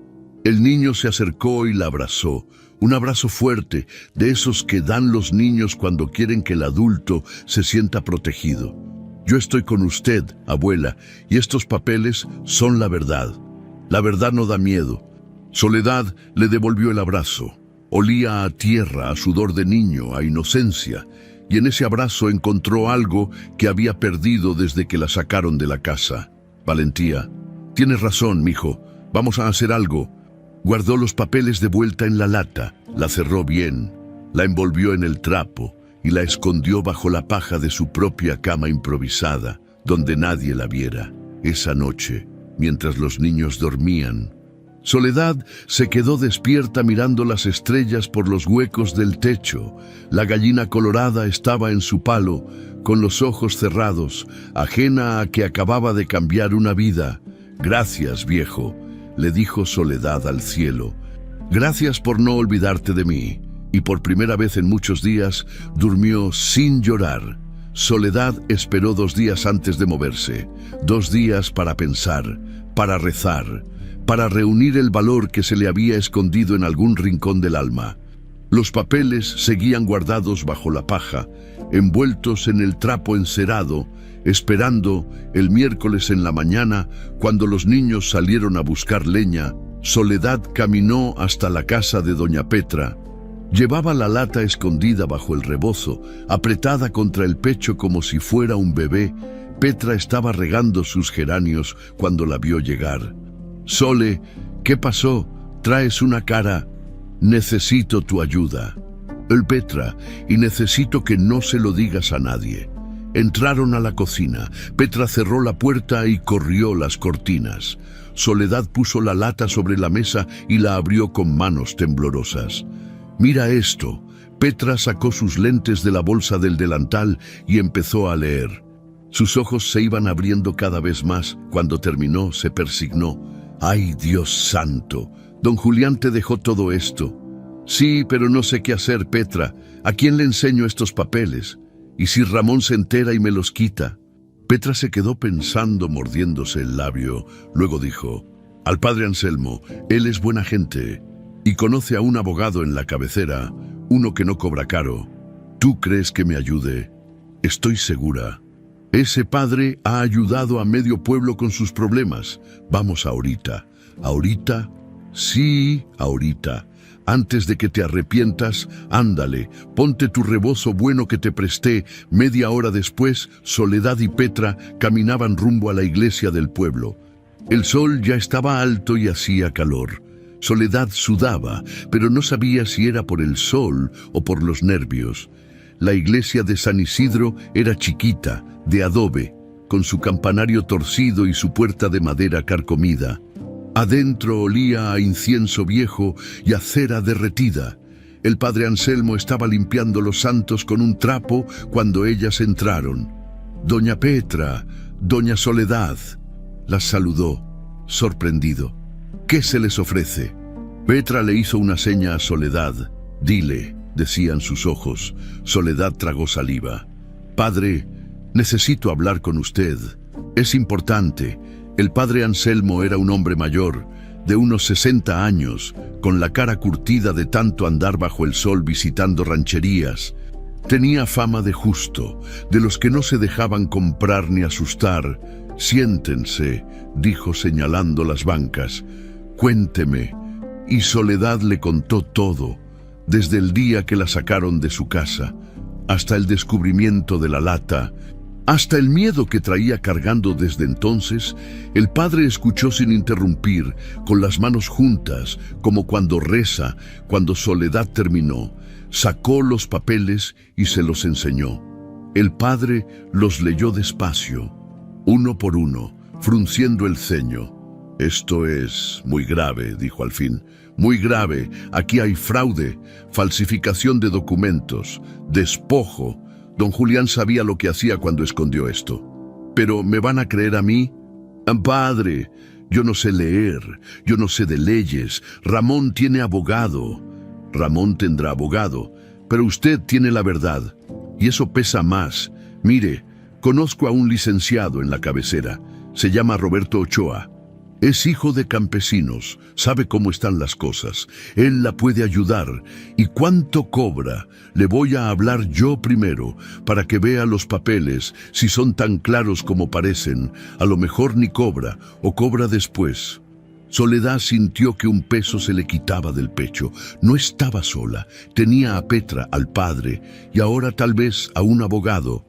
S1: El niño se acercó y la abrazó. Un abrazo fuerte, de esos que dan los niños cuando quieren que el adulto se sienta protegido. Yo estoy con usted, abuela, y estos papeles son la verdad. La verdad no da miedo. Soledad le devolvió el abrazo. Olía a tierra, a sudor de niño, a inocencia, y en ese abrazo encontró algo que había perdido desde que la sacaron de la casa. Valentía. Tienes razón, mijo. Vamos a hacer algo. Guardó los papeles de vuelta en la lata, la cerró bien, la envolvió en el trapo y la escondió bajo la paja de su propia cama improvisada, donde nadie la viera. Esa noche, mientras los niños dormían, Soledad se quedó despierta mirando las estrellas por los huecos del techo. La gallina colorada estaba en su palo, con los ojos cerrados, ajena a que acababa de cambiar una vida. Gracias, viejo, le dijo Soledad al cielo. Gracias por no olvidarte de mí. Y por primera vez en muchos días durmió sin llorar. Soledad esperó 2 días antes de moverse, 2 días para pensar, para rezar, para reunir el valor que se le había escondido en algún rincón del alma. Los papeles seguían guardados bajo la paja, envueltos en el trapo encerado, esperando el miércoles en la mañana, cuando los niños salieron a buscar leña. Soledad caminó hasta la casa de doña Petra. Llevaba la lata escondida bajo el rebozo, apretada contra el pecho como si fuera un bebé. Petra estaba regando sus geranios cuando la vio llegar. «Sole, ¿qué pasó? Traes una cara. Necesito tu ayuda». Petra, y necesito que no se lo digas a nadie. Entraron a la cocina. Petra cerró la puerta y corrió las cortinas. Soledad puso la lata sobre la mesa y la abrió con manos temblorosas. «Mira esto». Petra sacó sus lentes de la bolsa del delantal y empezó a leer. Sus ojos se iban abriendo cada vez más. Cuando terminó, se persignó. «¡Ay, Dios santo! Don Julián te dejó todo esto». «Sí, pero no sé qué hacer, Petra. ¿A quién le enseño estos papeles? ¿Y si Ramón se entera y me los quita?» Petra se quedó pensando, mordiéndose el labio. Luego dijo: «Al padre Anselmo. Él es buena gente y conoce a un abogado en la cabecera, uno que no cobra caro. ¿Tú crees que me ayude?» «Estoy segura. Ese padre ha ayudado a medio pueblo con sus problemas. Vamos ahorita». «¿Ahorita?» «Sí, ahorita. Antes de que te arrepientas, ándale, ponte tu rebozo bueno que te presté». Media hora después, Soledad y Petra caminaban rumbo a la iglesia del pueblo. El sol ya estaba alto y hacía calor. Soledad sudaba, pero no sabía si era por el sol o por los nervios. La iglesia de San Isidro era chiquita, de adobe, con su campanario torcido y su puerta de madera carcomida. Adentro olía a incienso viejo y a cera derretida. El padre Anselmo estaba limpiando los santos con un trapo cuando ellas entraron. «Doña Petra, doña Soledad», las saludó, sorprendido. «¿Qué se les ofrece?» Petra le hizo una seña a Soledad. «Dile», decían sus ojos. Soledad tragó saliva. «Padre, necesito hablar con usted. Es importante». El padre Anselmo era un hombre mayor, de unos 60 años, con la cara curtida de tanto andar bajo el sol visitando rancherías. Tenía fama de justo, de los que no se dejaban comprar ni asustar. «Siéntense», dijo señalando las bancas. «Cuénteme». Y Soledad le contó todo, desde el día que la sacaron de su casa, hasta el descubrimiento de la lata, hasta el miedo que traía cargando desde entonces. El padre escuchó sin interrumpir, con las manos juntas, como cuando reza. Cuando Soledad terminó, sacó los papeles y se los enseñó. El padre los leyó despacio, uno por uno, frunciendo el ceño. «Esto es muy grave», dijo al fin. «Muy grave. Aquí hay fraude, falsificación de documentos, despojo. Don Julián sabía lo que hacía cuando escondió esto. ¿Pero me van a creer a mí?» «Padre, yo no sé leer, yo no sé de leyes. Ramón tiene abogado». «Ramón tendrá abogado, pero usted tiene la verdad, y eso pesa más. Mire, conozco a un licenciado en la cabecera. Se llama Roberto Ochoa. Es hijo de campesinos, sabe cómo están las cosas. Él la puede ayudar. ¿Y cuánto cobra? Le voy a hablar yo primero, para que vea los papeles, si son tan claros como parecen. A lo mejor ni cobra, o cobra después». Soledad sintió que un peso se le quitaba del pecho. No estaba sola, tenía a Petra, al padre, y ahora tal vez a un abogado.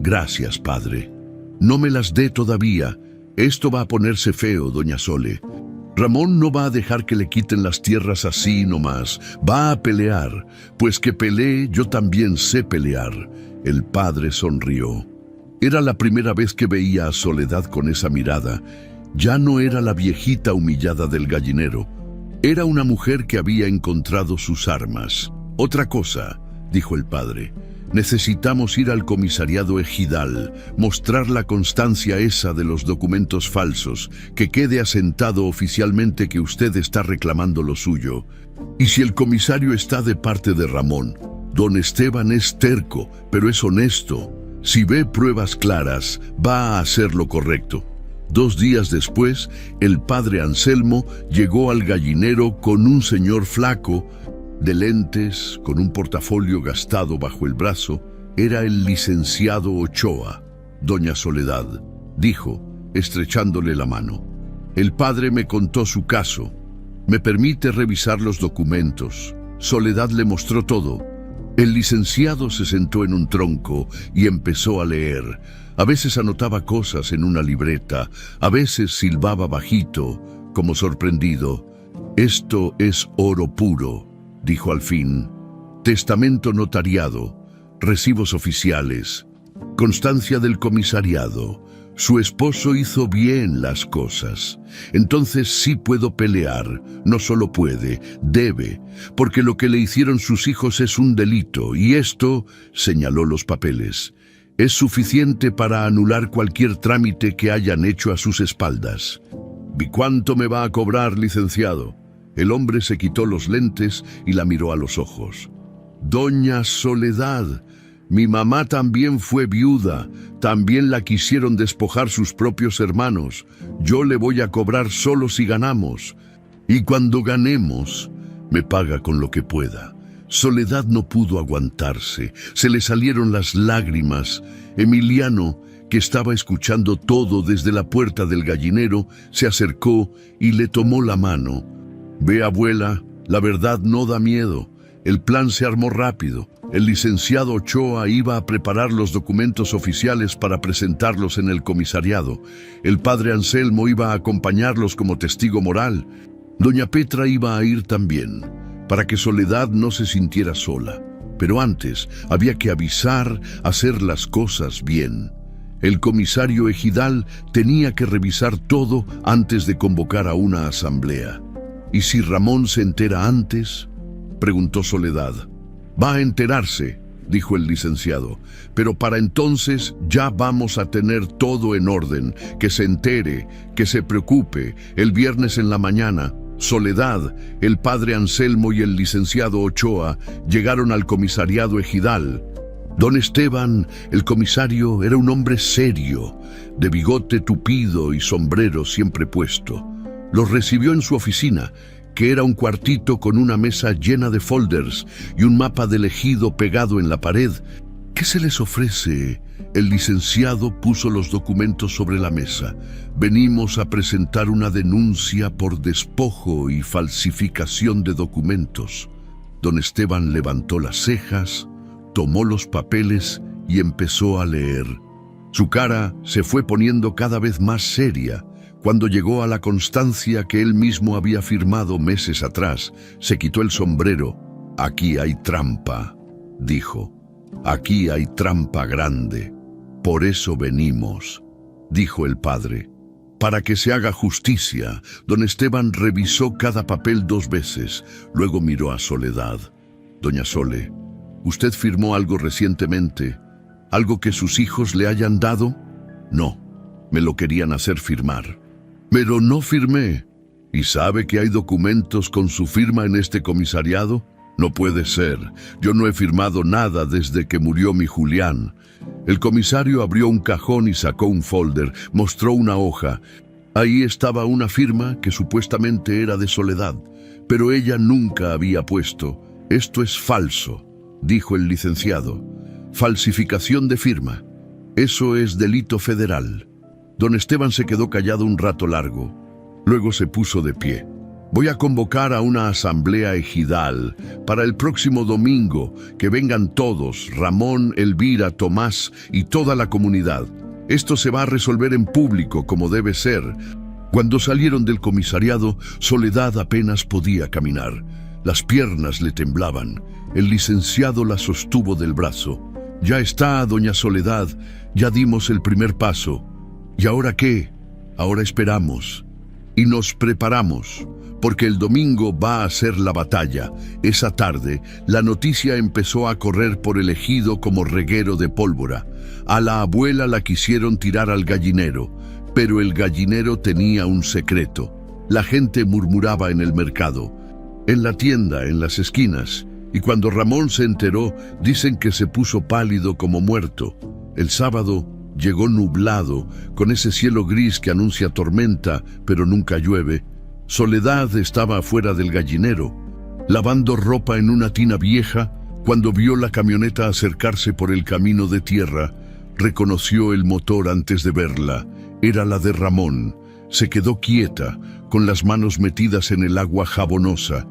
S1: «Gracias, padre. No me las dé todavía. Esto va a ponerse feo, doña Sole. Ramón no va a dejar que le quiten las tierras así nomás. Va a pelear. Pues que pelee, yo también sé pelear». El padre sonrió. Era la primera vez que veía a Soledad con esa mirada. Ya no era la viejita humillada del gallinero. Era una mujer que había encontrado sus armas. «Otra cosa», dijo el padre. «Necesitamos ir al comisariado ejidal, mostrar la constancia esa de los documentos falsos, que quede asentado oficialmente que usted está reclamando lo suyo. Y si el comisario está de parte de Ramón, don Esteban es terco, pero es honesto. Si ve pruebas claras, va a hacer lo correcto». 2 días después, el padre Anselmo llegó al gallinero con un señor flaco, de lentes, con un portafolio gastado bajo el brazo. Era el licenciado Ochoa. «Doña Soledad», dijo, estrechándole la mano. «El padre me contó su caso. ¿Me permite revisar los documentos?» Soledad le mostró todo. El licenciado se sentó en un tronco y empezó a leer. A veces anotaba cosas en una libreta, a veces silbaba bajito, como sorprendido. «Esto es oro puro», dijo al fin. testamento notariado, recibos oficiales, constancia del comisariado. Su esposo hizo bien las cosas. Entonces sí puedo pelear. No solo puede, debe, porque lo que le hicieron sus hijos es un delito, y esto, señaló los papeles, es suficiente para anular cualquier trámite que hayan hecho a sus espaldas. ¿Y cuánto me va a cobrar, licenciado? El hombre se quitó los lentes y la miró a los ojos. Doña Soledad, mi mamá también fue viuda, también la quisieron despojar sus propios hermanos. Yo le voy a cobrar solo si ganamos. Y cuando ganemos, me paga con lo que pueda. Soledad no pudo aguantarse, se le salieron las lágrimas. Emiliano, que estaba escuchando todo desde la puerta del gallinero, se acercó y le tomó la mano. Ve, abuela, la verdad no da miedo. El plan se armó rápido. El licenciado Ochoa iba a preparar los documentos oficiales para presentarlos en el comisariado. El padre Anselmo iba a acompañarlos como testigo moral. Doña Petra iba a ir también, para que Soledad no se sintiera sola. Pero antes había que avisar, hacer las cosas bien. El comisario ejidal tenía que revisar todo antes de convocar a una asamblea. ¿Y si Ramón se entera antes?, preguntó Soledad. Va a enterarse, dijo el licenciado, pero para entonces ya vamos a tener todo en orden. Que se entere, que se preocupe. El viernes en la mañana, Soledad, el padre Anselmo y el licenciado Ochoa llegaron al comisariado ejidal. Don Esteban, el comisario, era un hombre serio, de bigote tupido y sombrero siempre puesto. Los recibió en su oficina, que era un cuartito con una mesa llena de folders y un mapa del ejido pegado en la pared. ¿Qué se les ofrece? El licenciado puso los documentos sobre la mesa. Venimos a presentar una denuncia por despojo y falsificación de documentos. Don Esteban levantó las cejas, tomó los papeles y empezó a leer. Su cara se fue poniendo cada vez más seria. Cuando llegó a la constancia que él mismo había firmado meses atrás, se quitó el sombrero. Aquí hay trampa, dijo. Aquí hay trampa grande. Por eso venimos, dijo el padre. Para que se haga justicia, don Esteban revisó cada papel 2 veces. Luego miró a Soledad. Doña Sole, ¿usted firmó algo recientemente? ¿Algo que sus hijos le hayan dado? No, me lo querían hacer firmar. Pero no firmé. ¿Y sabe que hay documentos con su firma en este comisariado? No puede ser. Yo no he firmado nada desde que murió mi Julián. El comisario abrió un cajón y sacó un folder. Mostró una hoja. Ahí estaba una firma que supuestamente era de Soledad, pero ella nunca había puesto. Esto es falso, dijo el licenciado. Falsificación de firma. Eso es delito federal. Don Esteban se quedó callado un rato largo. Luego se puso de pie. Voy a convocar a una asamblea ejidal para el próximo domingo. Que vengan todos, Ramón, Elvira, Tomás y toda la comunidad. Esto se va a resolver en público como debe ser. Cuando salieron del comisariado, Soledad apenas podía caminar. Las piernas le temblaban. El licenciado la sostuvo del brazo. Ya está, doña Soledad, ya dimos el primer paso. ¿Y ahora qué? Ahora esperamos y nos preparamos, porque el domingo va a ser la batalla. Esa tarde, la noticia empezó a correr por el ejido como reguero de pólvora. A la abuela la quisieron tirar al gallinero, pero el gallinero tenía un secreto. La gente murmuraba en el mercado, en la tienda, en las esquinas, y cuando Ramón se enteró, dicen que se puso pálido como muerto. El sábado llegó nublado, con ese cielo gris que anuncia tormenta, pero nunca llueve. Soledad estaba afuera del gallinero, lavando ropa en una tina vieja. Cuando vio la camioneta acercarse por el camino de tierra, reconoció el motor antes de verla. Era la de Ramón. Se quedó quieta, con las manos metidas en el agua jabonosa.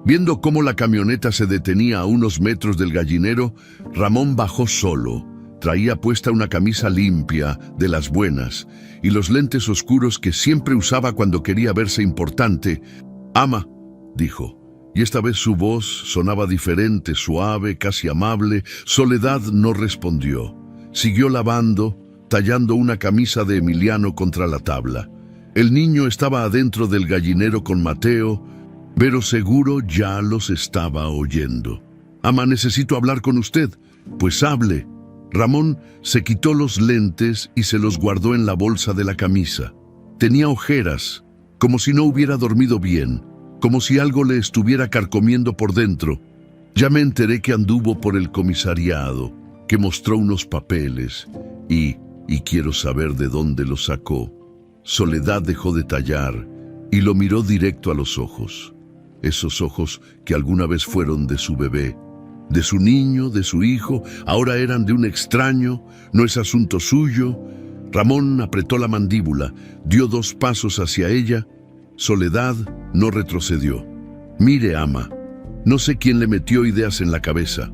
S1: Viendo cómo la camioneta se detenía a unos metros del gallinero, Ramón bajó solo. Traía puesta una camisa limpia, de las buenas, y los lentes oscuros que siempre usaba cuando quería verse importante. «Ama», dijo, Y esta vez su voz sonaba diferente, suave, casi amable. Soledad no respondió. Siguió lavando, tallando una camisa de Emiliano contra la tabla. El niño estaba adentro del gallinero con Mateo, pero seguro ya los estaba oyendo. «Ama, necesito hablar con usted». «Pues hable». Ramón se quitó los lentes y se los guardó en la bolsa de la camisa. Tenía ojeras, como si no hubiera dormido bien, como si algo le estuviera carcomiendo por dentro. Ya me enteré que anduvo por el comisariado, que mostró unos papeles, y quiero saber de dónde los sacó. Soledad dejó de tallar y lo miró directo a los ojos. Esos ojos que alguna vez fueron de su bebé, de su niño, de su hijo, ahora eran de un extraño. No es asunto suyo. Ramón apretó la mandíbula, dio 2 pasos hacia ella. Soledad no retrocedió. «Mire, ama, no sé quién le metió ideas en la cabeza.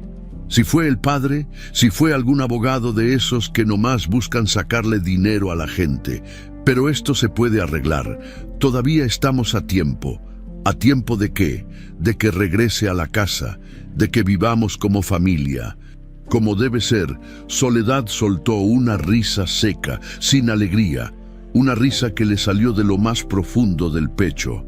S1: Si fue el padre, si fue algún abogado de esos que nomás buscan sacarle dinero a la gente. Pero esto se puede arreglar. Todavía estamos a tiempo. ¿A tiempo de qué? De que regrese a la casa, de que vivamos como familia. Como debe ser». Soledad soltó una risa seca, sin alegría, una risa que le salió de lo más profundo del pecho.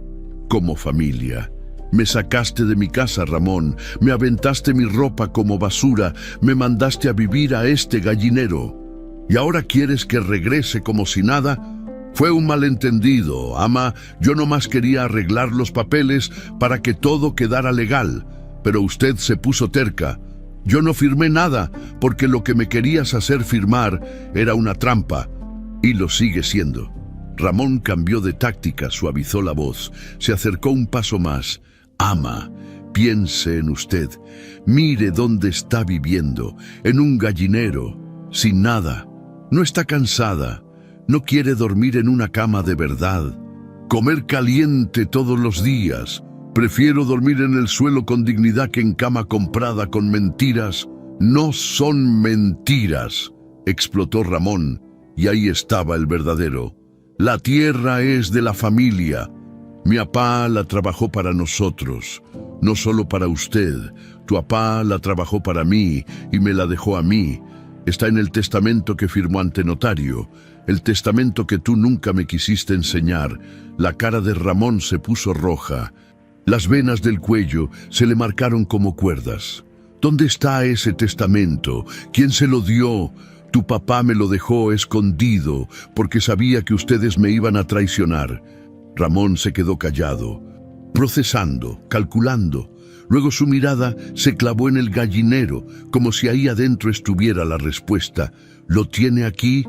S1: «Como familia. Me sacaste de mi casa, Ramón, me aventaste mi ropa como basura, me mandaste a vivir a este gallinero. ¿Y ahora quieres que regrese como si nada? Fue un malentendido, ama. Yo nomás quería arreglar los papeles para que todo quedara legal, pero usted se puso terca. Yo no firmé nada, porque lo que me querías hacer firmar era una trampa, y lo sigue siendo». Ramón cambió de táctica, suavizó la voz, se acercó un paso más. «Ama, piense en usted. Mire dónde está viviendo, en un gallinero, sin nada. No está cansada, no quiere dormir en una cama de verdad, comer caliente todos los días. Prefiero dormir en el suelo con dignidad que en cama comprada con mentiras». «No son mentiras», explotó Ramón, y ahí estaba el verdadero. «La tierra es de la familia. Mi papá la trabajó para nosotros, no solo para usted. Tu papá la trabajó para mí y me la dejó a mí. Está en el testamento que firmó ante notario, el testamento que tú nunca me quisiste enseñar». La cara de Ramón se puso roja. Las venas del cuello se le marcaron como cuerdas. «¿Dónde está ese testamento? ¿Quién se lo dio? Tu papá me lo dejó escondido porque sabía que ustedes me iban a traicionar». Ramón se quedó callado, procesando, calculando. Luego su mirada se clavó en el gallinero, como si ahí adentro estuviera la respuesta. «¿Lo tiene aquí?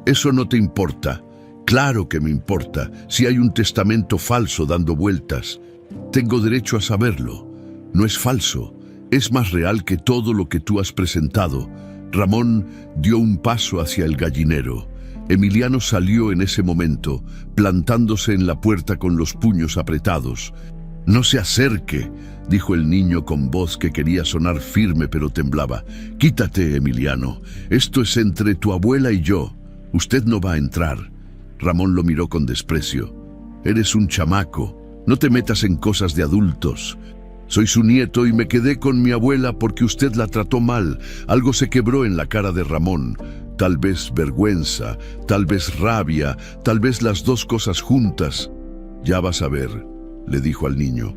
S1: Eso no te importa». «Claro que me importa, si hay un testamento falso dando vueltas. Tengo derecho a saberlo. No es falso, es más real que todo lo que tú has presentado». Ramón dio un paso hacia el gallinero. Emiliano salió en ese momento, plantándose en la puerta con los puños apretados. «No se acerque», dijo el niño con voz que quería sonar firme pero temblaba. «Quítate, Emiliano. Esto es entre tu abuela y yo. Usted no va a entrar». Ramón lo miró con desprecio. «Eres un chamaco. No te metas en cosas de adultos. Soy su nieto y me quedé con mi abuela porque usted la trató mal». Algo se quebró en la cara de Ramón. Tal vez vergüenza, tal vez rabia, tal vez las 2 cosas juntas. «Ya vas a ver», le dijo al niño.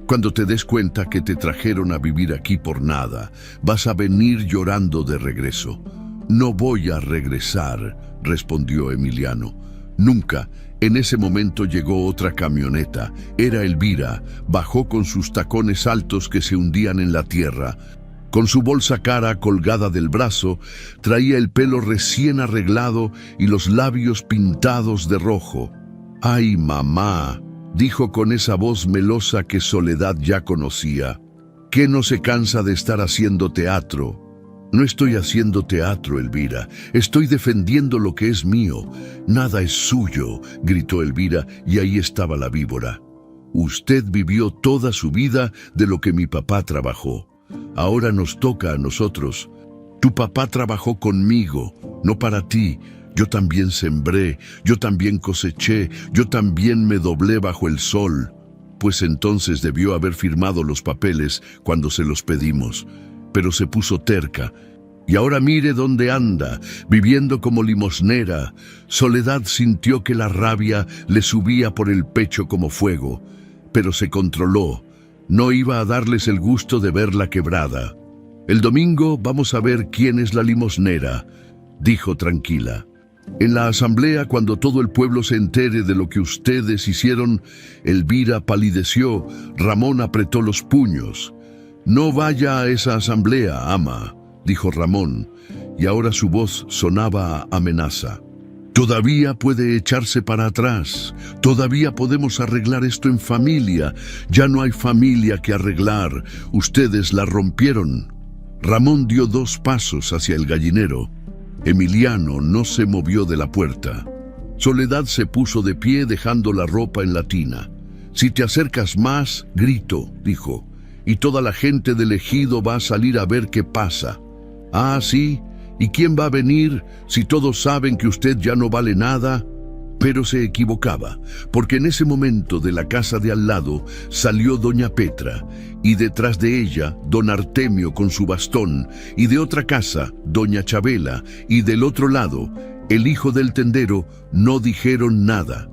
S1: «Cuando te des cuenta que te trajeron a vivir aquí por nada, vas a venir llorando de regreso». «No voy a regresar», respondió Emiliano. «Nunca». En ese momento llegó otra camioneta. Era Elvira. Bajó con sus tacones altos que se hundían en la tierra. Con su bolsa cara colgada del brazo, traía el pelo recién arreglado y los labios pintados de rojo. «Ay, mamá», dijo con esa voz melosa que Soledad ya conocía. «¿Qué no se cansa de estar haciendo teatro?» «No estoy haciendo teatro, Elvira. Estoy defendiendo lo que es mío. Nada es suyo», gritó Elvira, y ahí estaba la víbora. «Usted vivió toda su vida de lo que mi papá trabajó. Ahora nos toca a nosotros. Tu papá trabajó conmigo, no para ti. Yo también sembré, yo también coseché, yo también me doblé bajo el sol. pues entonces debió haber firmado los papeles cuando se los pedimos, pero se puso terca. Y ahora mire dónde anda, viviendo como limosnera. Soledad sintió que la rabia le subía por el pecho como fuego, pero se controló. No iba a darles el gusto de verla quebrada. El domingo vamos a ver quién es la limosnera, dijo tranquila. En la asamblea, cuando todo el pueblo se entere de lo que ustedes hicieron, Elvira palideció, Ramón apretó los puños. No vaya a esa asamblea, ama, dijo Ramón, y ahora su voz sonaba a amenaza. Todavía puede echarse para atrás, todavía podemos arreglar esto en familia. Ya no hay familia que arreglar, ustedes la rompieron. Ramón dio 2 pasos hacia el gallinero. Emiliano no se movió de la puerta. Soledad se puso de pie dejando la ropa en la tina. Si te acercas más, grito, dijo, y toda la gente del ejido va a salir a ver qué pasa. Ah, sí, ¿y quién va a venir si todos saben que usted ya no vale nada? Pero se equivocaba, porque en ese momento de la casa de al lado salió doña Petra, y detrás de ella don Artemio con su bastón, y de otra casa doña Chabela, y del otro lado el hijo del tendero. No dijeron nada.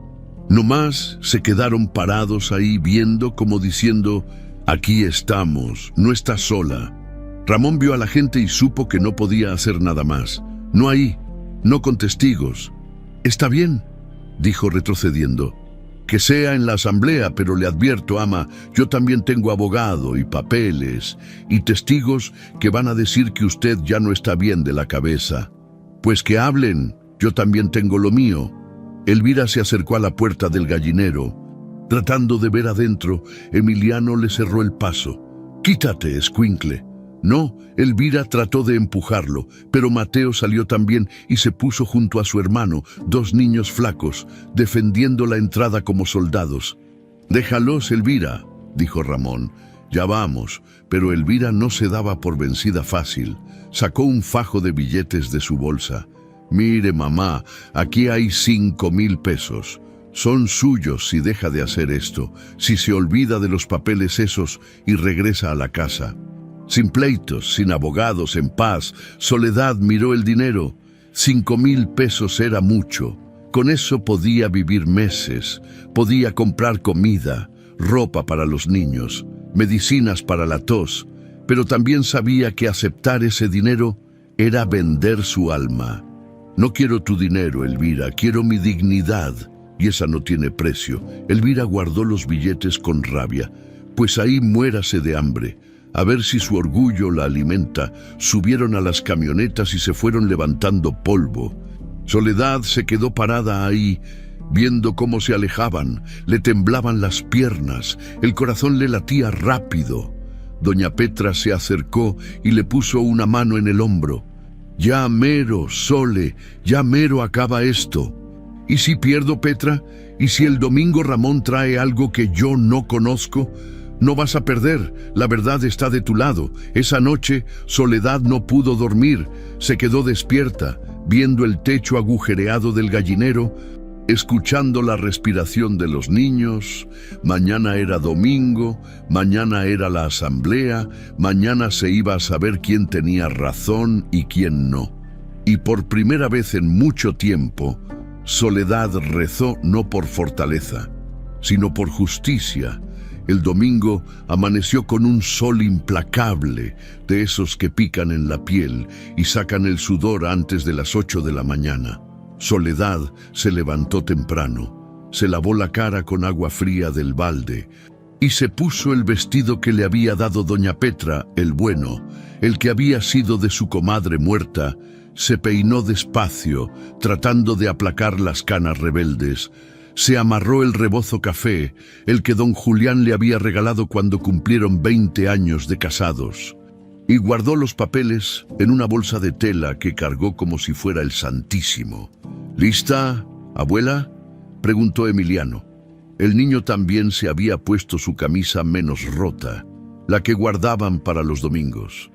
S1: Nomás se quedaron parados ahí viendo, como diciendo, aquí estamos, no estás sola. Ramón vio a la gente y supo que no podía hacer nada más. No ahí, no con testigos. Está bien, dijo retrocediendo. Que sea en la asamblea, pero le advierto, ama, yo también tengo abogado y papeles y testigos que van a decir que usted ya no está bien de la cabeza. Pues que hablen, yo también tengo lo mío. Elvira se acercó a la puerta del gallinero. Tratando de ver adentro, Emiliano le cerró el paso. Quítate, escuincle. No, Elvira trató de empujarlo, pero Mateo salió también y se puso junto a su hermano, 2 niños flacos, defendiendo la entrada como soldados. Déjalos, Elvira, dijo Ramón. Ya vamos, pero Elvira no se daba por vencida fácil. Sacó un fajo de billetes de su bolsa. Mire, mamá, aquí hay 5,000 pesos. Son suyos si deja de hacer esto, si se olvida de los papeles esos y regresa a la casa. Sin pleitos, sin abogados, en paz, Soledad miró el dinero. 5,000 pesos era mucho. Con eso podía vivir meses, podía comprar comida, ropa para los niños, medicinas para la tos, pero también sabía que aceptar ese dinero era vender su alma. No quiero tu dinero, Elvira, quiero mi dignidad, y esa no tiene precio. Elvira guardó los billetes con rabia. Pues ahí muérase de hambre. A ver si su orgullo la alimenta. Subieron a las camionetas y se fueron levantando polvo. Soledad se quedó parada ahí, viendo cómo se alejaban. Le temblaban las piernas, el corazón le latía rápido. Doña Petra se acercó y le puso una mano en el hombro. Ya mero, Sole, ya mero acaba esto. ¿Y si pierdo, Petra? ¿Y si el domingo Ramón trae algo que yo no conozco? No vas a perder, la verdad está de tu lado. Esa noche Soledad no pudo dormir, se quedó despierta, viendo el techo agujereado del gallinero, escuchando la respiración de los niños. Mañana era domingo, mañana era la asamblea, mañana se iba a saber quién tenía razón y quién no. Y por primera vez en mucho tiempo, Soledad rezó no por fortaleza, sino por justicia. El domingo amaneció con un sol implacable, de esos que pican en la piel y sacan el sudor antes de las 8 de la mañana. Soledad se levantó temprano, se lavó la cara con agua fría del balde y se puso el vestido que le había dado doña Petra, el bueno, el que había sido de su comadre muerta. Se peinó despacio, tratando de aplacar las canas rebeldes. Se amarró el rebozo café, el que don Julián le había regalado cuando cumplieron 20 años de casados, y guardó los papeles en una bolsa de tela que cargó como si fuera el Santísimo. ¿Lista, abuela?, preguntó Emiliano. El niño también se había puesto su camisa menos rota, la que guardaban para los domingos.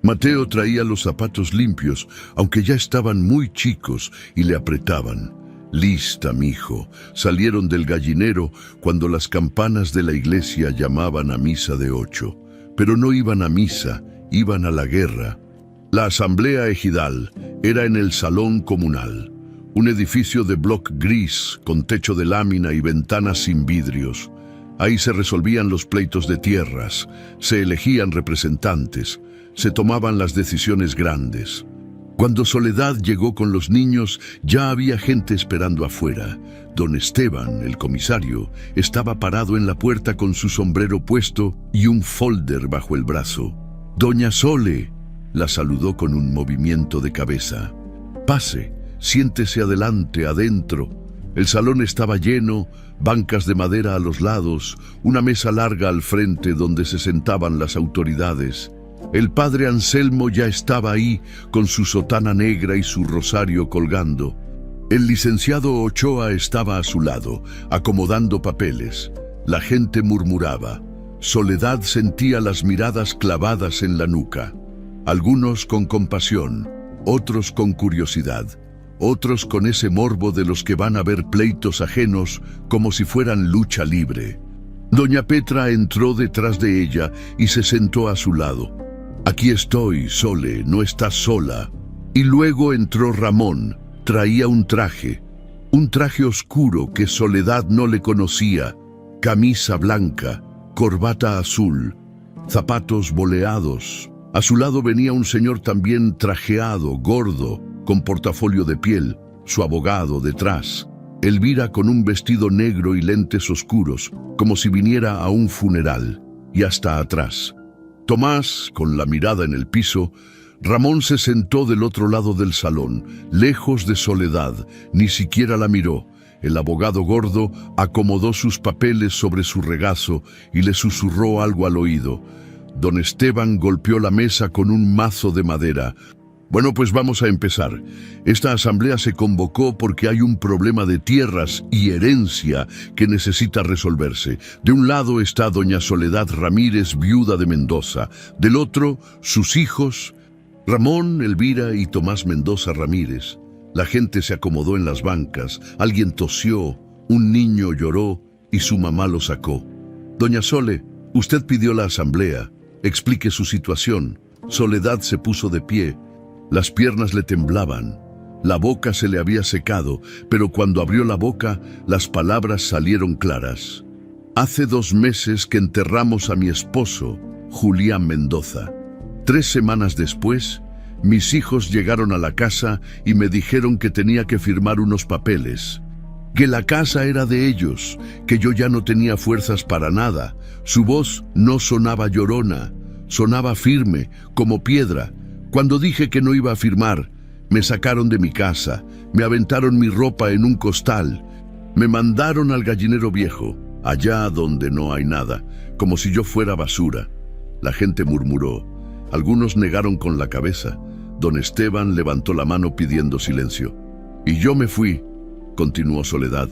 S1: Mateo traía los zapatos limpios, aunque ya estaban muy chicos y le apretaban. Lista, mijo. Salieron del gallinero cuando las campanas de la iglesia llamaban a misa de 8. Pero no iban a misa, iban a la guerra. La asamblea ejidal era en el salón comunal, un edificio de bloc gris con techo de lámina y ventanas sin vidrios. Ahí se resolvían los pleitos de tierras, se elegían representantes, se tomaban las decisiones grandes. Cuando Soledad llegó con los niños, ya había gente esperando afuera. Don Esteban, el comisario, estaba parado en la puerta con su sombrero puesto y un folder bajo el brazo. «Doña Sole», la saludó con un movimiento de cabeza. «Pase, siéntese adelante, adentro». El salón estaba lleno, bancas de madera a los lados, una mesa larga al frente donde se sentaban las autoridades. El padre Anselmo ya estaba ahí, con su sotana negra y su rosario colgando. El licenciado Ochoa estaba a su lado, acomodando papeles. La gente murmuraba. Soledad sentía las miradas clavadas en la nuca. Algunos con compasión, otros con curiosidad, otros con ese morbo de los que van a ver pleitos ajenos como si fueran lucha libre. Doña Petra entró detrás de ella y se sentó a su lado. «Aquí estoy, Sole, no estás sola». Y luego entró Ramón. Traía un traje oscuro que Soledad no le conocía, camisa blanca, corbata azul, zapatos boleados. A su lado venía un señor también trajeado, gordo, con portafolio de piel, su abogado detrás. Elvira con un vestido negro y lentes oscuros, como si viniera a un funeral, y hasta atrás. Tomás, con la mirada en el piso. Ramón se sentó del otro lado del salón, lejos de Soledad, ni siquiera la miró. El abogado gordo acomodó sus papeles sobre su regazo y le susurró algo al oído. Don Esteban golpeó la mesa con un mazo de madera. «Bueno, pues vamos a empezar. Esta asamblea se convocó porque hay un problema de tierras y herencia que necesita resolverse. De un lado está doña Soledad Ramírez, viuda de Mendoza. Del otro, sus hijos, Ramón, Elvira y Tomás Mendoza Ramírez. La gente se acomodó en las bancas, alguien tosió, un niño lloró y su mamá lo sacó. Doña Sole, usted pidió la asamblea. Explique su situación». Soledad se puso de pie. Las piernas le temblaban. La boca se le había secado, pero cuando abrió la boca, las palabras salieron claras. «Hace 2 meses que enterramos a mi esposo, Julián Mendoza. 3 semanas después, mis hijos llegaron a la casa y me dijeron que tenía que firmar unos papeles. Que la casa era de ellos, que yo ya no tenía fuerzas para nada. Su voz no sonaba llorona, sonaba firme, como piedra. Cuando dije que no iba a firmar, me sacaron de mi casa, me aventaron mi ropa en un costal, me mandaron al gallinero viejo, allá donde no hay nada, como si yo fuera basura». La gente murmuró. Algunos negaron con la cabeza. Don Esteban levantó la mano pidiendo silencio. «Y yo me fui», continuó Soledad,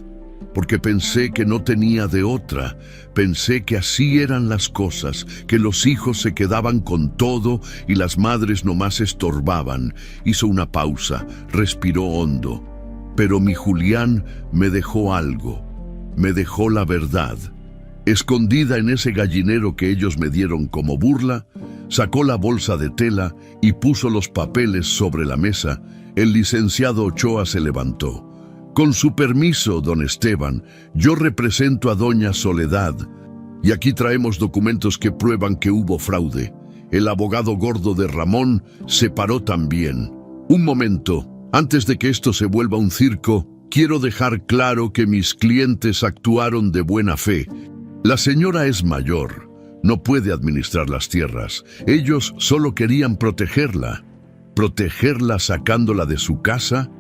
S1: «porque pensé que no tenía de otra. Pensé que así eran las cosas, que los hijos se quedaban con todo y las madres nomás estorbaban». Hizo una pausa, respiró hondo. «Pero mi Julián me dejó algo, me dejó la verdad». Escondida en ese gallinero que ellos me dieron como burla, sacó la bolsa de tela y puso los papeles sobre la mesa. El licenciado Ochoa se levantó. «Con su permiso, don Esteban, yo represento a doña Soledad, y aquí traemos documentos que prueban que hubo fraude». El abogado gordo de Ramón se paró también. «Un momento, antes de que esto se vuelva un circo, quiero dejar claro que mis clientes actuaron de buena fe. La señora es mayor, no puede administrar las tierras. Ellos solo querían protegerla». «¿Protegerla sacándola de su casa?»,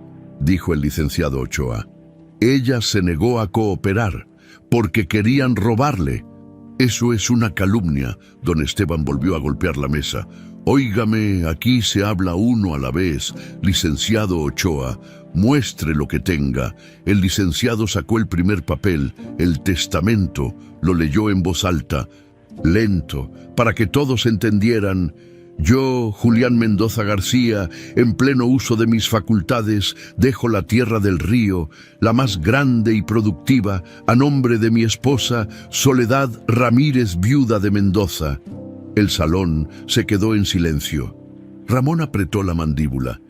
S1: dijo el licenciado Ochoa. «Ella se negó a cooperar porque querían robarle». «Eso es una calumnia». Don Esteban volvió a golpear la mesa. «Óigame, aquí se habla uno a la vez. Licenciado Ochoa, muestre lo que tenga». El licenciado sacó el primer papel, el testamento, lo leyó en voz alta, lento, para que todos entendieran. Yo, Julián Mendoza García, en pleno uso de mis facultades, dejo la tierra del río, la más grande y productiva, a nombre de mi esposa, Soledad Ramírez, viuda de Mendoza. El salón se quedó en silencio. Ramón apretó la mandíbula.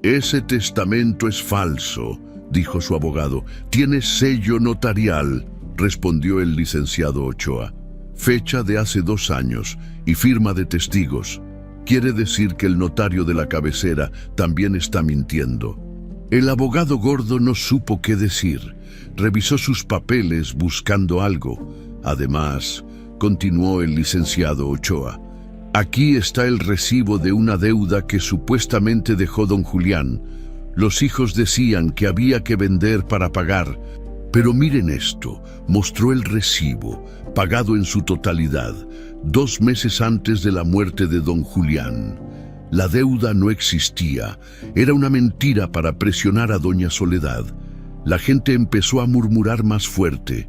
S1: «Ese testamento es falso», dijo su abogado. «Tiene sello notarial», respondió el licenciado Ochoa. «Fecha de hace 2 años y firma de testigos. Quiere decir que el notario de la cabecera también está mintiendo». El abogado gordo no supo qué decir. Revisó sus papeles buscando algo. Además, continuó el licenciado Ochoa, «aquí está el recibo de una deuda que supuestamente dejó don Julián. Los hijos decían que había que vender para pagar. Pero miren esto», mostró el recibo, pagado en su totalidad, 2 meses antes de la muerte de don Julián. La deuda no existía, era una mentira para presionar a doña Soledad. La gente empezó a murmurar más fuerte.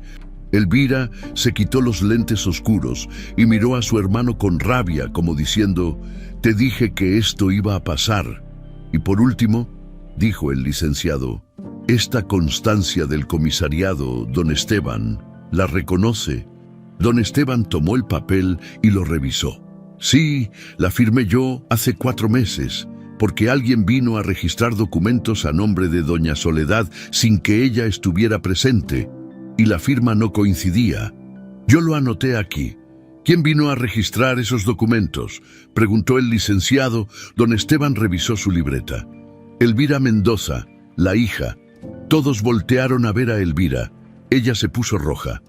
S1: Elvira se quitó los lentes oscuros y miró a su hermano con rabia, como diciendo, «Te dije que esto iba a pasar». Y por último, dijo el licenciado, «Esta constancia del comisariado, don Esteban, ¿la reconoce?». Don Esteban tomó el papel y lo revisó. «Sí, la firmé yo hace 4 meses, porque alguien vino a registrar documentos a nombre de doña Soledad sin que ella estuviera presente, y la firma no coincidía. Yo lo anoté aquí». «¿Quién vino a registrar esos documentos?», preguntó el licenciado. Don Esteban revisó su libreta. «Elvira Mendoza, la hija». Todos voltearon a ver a Elvira. Ella se puso roja.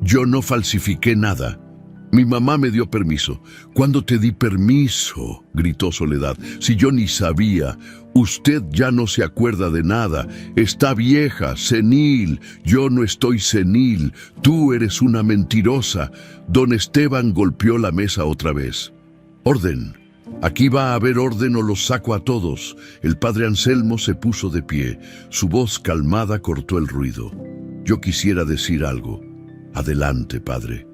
S1: «Yo no falsifiqué nada. Mi mamá me dio permiso». «¿Cuándo te di permiso?», gritó Soledad. «Si yo ni sabía. Usted ya no se acuerda de nada. Está vieja, senil. Yo no estoy senil. Tú eres una mentirosa». Don Esteban golpeó la mesa otra vez. «Orden. Aquí va a haber orden o los saco a todos». El padre Anselmo se puso de pie. Su voz calmada cortó el ruido. «Yo quisiera decir algo». «Adelante, padre».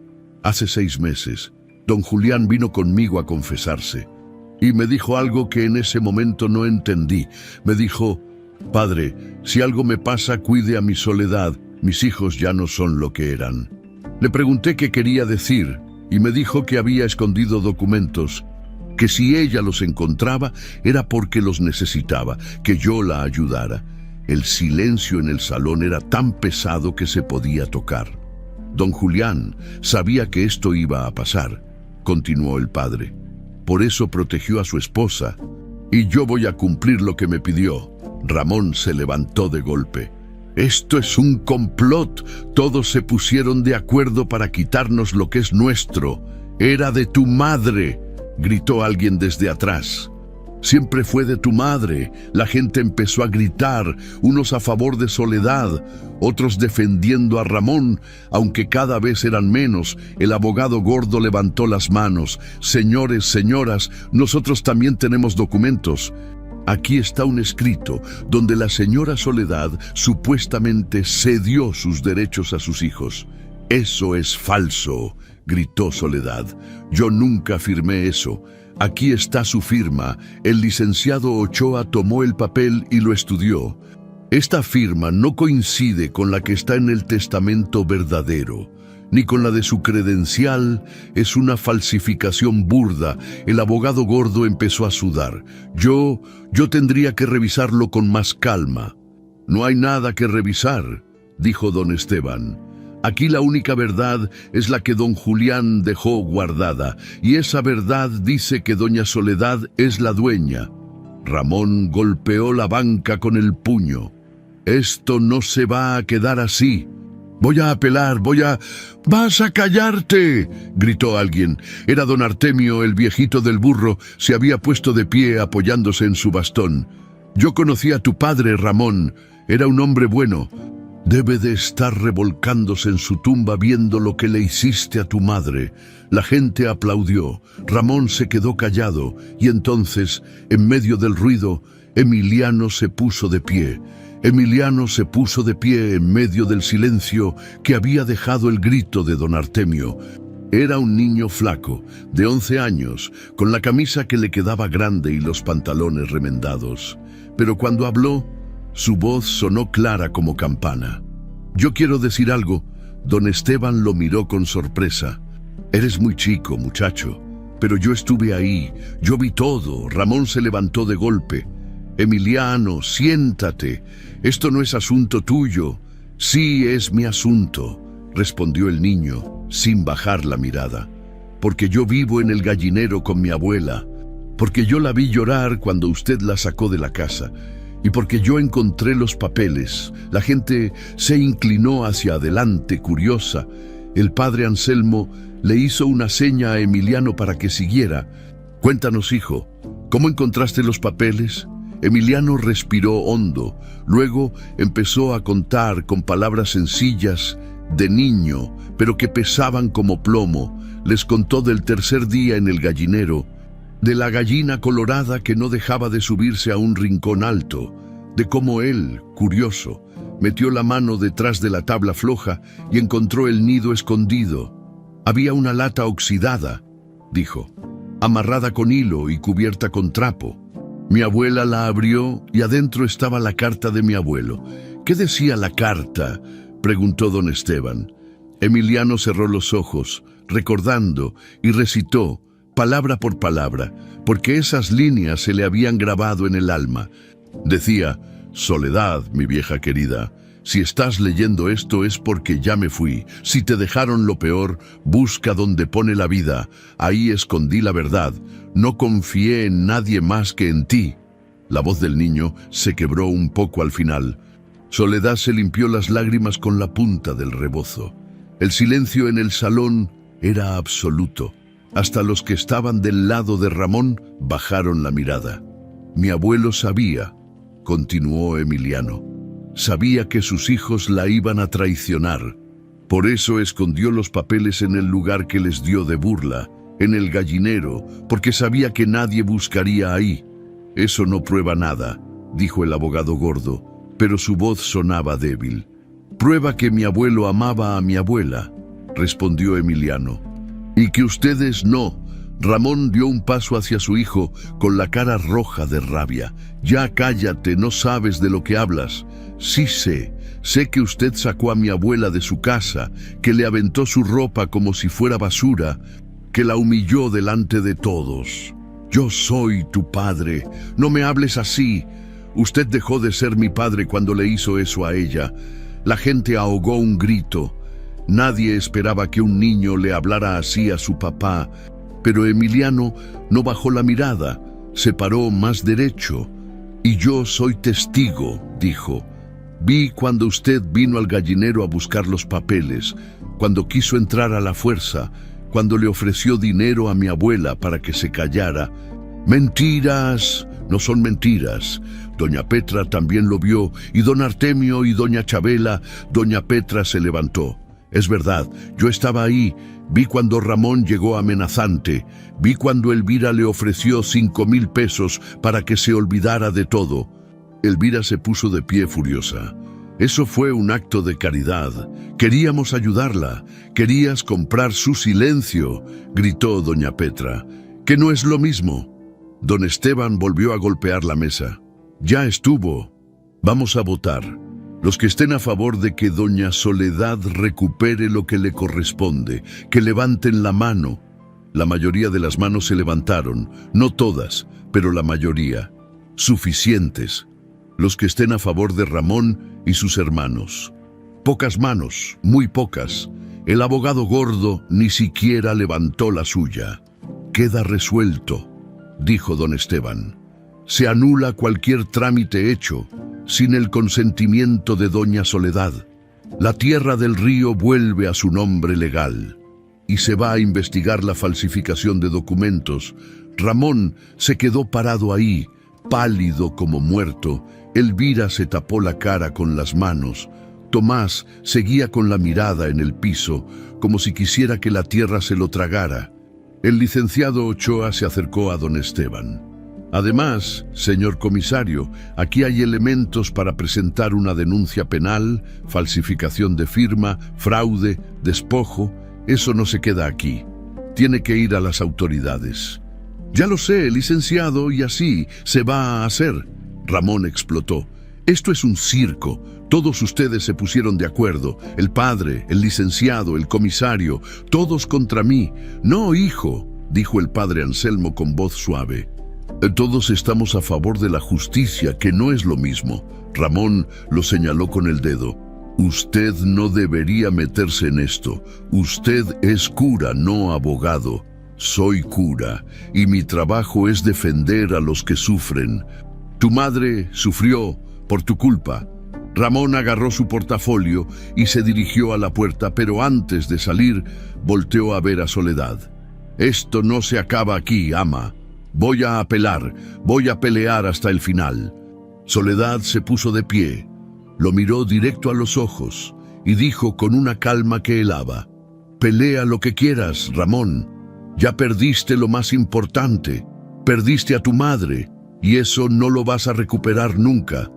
S1: «Hace 6 meses, don Julián vino conmigo a confesarse y me dijo algo que en ese momento no entendí. Me dijo, padre, si algo me pasa, cuide a mi Soledad, mis hijos ya no son lo que eran». Le pregunté qué quería decir y me dijo que había escondido documentos, que si ella los encontraba era porque los necesitaba, que yo la ayudara. El silencio en el salón era tan pesado que se podía tocar. «Don Julián sabía que esto iba a pasar», continuó el padre. «Por eso protegió a su esposa, y yo voy a cumplir lo que me pidió». Ramón se levantó de golpe. «Esto es un complot. Todos se pusieron de acuerdo para quitarnos lo que es nuestro. Era de tu madre», gritó alguien desde atrás. «Siempre fue de tu madre». La gente empezó a gritar, unos a favor de Soledad, otros defendiendo a Ramón, aunque cada vez eran menos. El abogado gordo levantó las manos. «Señores, señoras, nosotros también tenemos documentos. Aquí está un escrito donde la señora Soledad supuestamente cedió sus derechos a sus hijos». «Eso es falso», gritó Soledad. «Yo nunca firmé eso. Aquí está su firma». El licenciado Ochoa tomó el papel y lo estudió. «Esta firma no coincide con la que está en el testamento verdadero, ni con la de su credencial. Es una falsificación burda». El abogado gordo empezó a sudar. Yo tendría que revisarlo con más calma». «No hay nada que revisar», dijo don Esteban. «Aquí la única verdad es la que don Julián dejó guardada, y esa verdad dice que doña Soledad es la dueña». Ramón golpeó la banca con el puño. «Esto no se va a quedar así. Voy a apelar, «¡Vas a callarte!», gritó alguien. Era don Artemio, el viejito del burro. Se había puesto de pie apoyándose en su bastón. «Yo conocí a tu padre, Ramón. Era un hombre bueno. Debe de estar revolcándose en su tumba viendo lo que le hiciste a tu madre». La gente aplaudió. Ramón se quedó callado y entonces, en medio del ruido, Emiliano se puso de pie. Emiliano se puso de pie en medio del silencio que había dejado el grito de don Artemio. Era un niño flaco, de 11 años, con la camisa que le quedaba grande y los pantalones remendados. Pero cuando habló, su voz sonó clara como campana. «Yo quiero decir algo». Don Esteban lo miró con sorpresa. «Eres muy chico, muchacho, pero yo estuve ahí, yo vi todo». Ramón se levantó de golpe. «Emiliano, siéntate. Esto no es asunto tuyo». «Sí, es mi asunto», respondió el niño, sin bajar la mirada. «Porque yo vivo en el gallinero con mi abuela, porque yo la vi llorar cuando usted la sacó de la casa, y porque yo encontré los papeles». La gente se inclinó hacia adelante, curiosa. El padre Anselmo le hizo una seña a Emiliano para que siguiera. «Cuéntanos, hijo, ¿cómo encontraste los papeles?». Emiliano respiró hondo, luego empezó a contar con palabras sencillas de niño, pero que pesaban como plomo. Les contó del tercer día en el gallinero, de la gallina colorada que no dejaba de subirse a un rincón alto, de cómo él, curioso, metió la mano detrás de la tabla floja y encontró el nido escondido. «Había una lata oxidada», dijo, «amarrada con hilo y cubierta con trapo. Mi abuela la abrió y adentro estaba la carta de mi abuelo». «¿Qué decía la carta?», preguntó don Esteban. Emiliano cerró los ojos, recordando, y recitó, palabra por palabra, porque esas líneas se le habían grabado en el alma. Decía: «Soledad, mi vieja querida, si estás leyendo esto es porque ya me fui. Si te dejaron lo peor, busca donde pone la vida. Ahí escondí la verdad. No confié en nadie más que en ti». La voz del niño se quebró un poco al final. Soledad se limpió las lágrimas con la punta del rebozo. El silencio en el salón era absoluto. Hasta los que estaban del lado de Ramón bajaron la mirada. «Mi abuelo sabía», continuó Emiliano. «Sabía que sus hijos la iban a traicionar. Por eso escondió los papeles en el lugar que les dio de burla, en el gallinero, porque sabía que nadie buscaría ahí». «Eso no prueba nada», dijo el abogado gordo, pero su voz sonaba débil. «Prueba que mi abuelo amaba a mi abuela», respondió Emiliano. «Y que ustedes no». Ramón dio un paso hacia su hijo con la cara roja de rabia. «Ya cállate, no sabes de lo que hablas». «Sí sé que usted sacó a mi abuela de su casa, que le aventó su ropa como si fuera basura, que la humilló delante de todos. Yo soy tu padre, no me hables así. Usted dejó de ser mi padre cuando le hizo eso a ella». La gente ahogó un grito. Nadie esperaba que un niño le hablara así a su papá, pero Emiliano no bajó la mirada, se paró más derecho. «Y yo soy testigo», dijo. «Vi cuando usted vino al gallinero a buscar los papeles, cuando quiso entrar a la fuerza, cuando le ofreció dinero a mi abuela para que se callara». «Mentiras, no son mentiras». Doña Petra también lo vio, y don Artemio y doña Chabela. Doña Petra se levantó. «Es verdad, yo estaba ahí. Vi cuando Ramón llegó amenazante. Vi cuando Elvira le ofreció 5,000 pesos para que se olvidara de todo». Elvira se puso de pie furiosa. «Eso fue un acto de caridad. Queríamos ayudarla. Querías comprar su silencio», gritó doña Petra. «Que no es lo mismo». Don Esteban volvió a golpear la mesa. «Ya estuvo. Vamos a votar. Los que estén a favor de que doña Soledad recupere lo que le corresponde, que levanten la mano». La mayoría de las manos se levantaron, no todas, pero la mayoría. «Suficientes. Los que estén a favor de Ramón y sus hermanos». Pocas manos, muy pocas. El abogado gordo ni siquiera levantó la suya. «Queda resuelto», dijo don Esteban. «Se anula cualquier trámite hecho sin el consentimiento de doña Soledad. La tierra del río vuelve a su nombre legal y se va a investigar la falsificación de documentos». Ramón se quedó parado ahí, pálido como muerto. Elvira se tapó la cara con las manos. Tomás seguía con la mirada en el piso, como si quisiera que la tierra se lo tragara. El licenciado Ochoa se acercó a don Esteban. «Además, señor comisario, aquí hay elementos para presentar una denuncia penal, falsificación de firma, fraude, despojo, Eso no se queda aquí. Tiene que ir a las autoridades. Ya lo sé, licenciado, y así se va a hacer. Ramón explotó. Esto es un circo. Todos ustedes se pusieron de acuerdo. El padre, el licenciado, el comisario, todos contra mí. No, hijo, dijo el padre Anselmo con voz suave. Todos estamos a favor de la justicia, que no es lo mismo. Ramón lo señaló con el dedo. Usted no debería meterse en esto. Usted es cura, no abogado. Soy cura, y mi trabajo es defender a los que sufren. Tu madre sufrió por tu culpa. Ramón agarró su portafolio y se dirigió a la puerta, pero antes de salir, volteó a ver a Soledad. Esto no se acaba aquí, ama. Voy a apelar, voy a pelear hasta el final. Soledad se puso de pie, lo miró directo a los ojos y dijo con una calma que helaba: pelea lo que quieras, Ramón. Ya perdiste lo más importante, perdiste a tu madre, y eso no lo vas a recuperar nunca.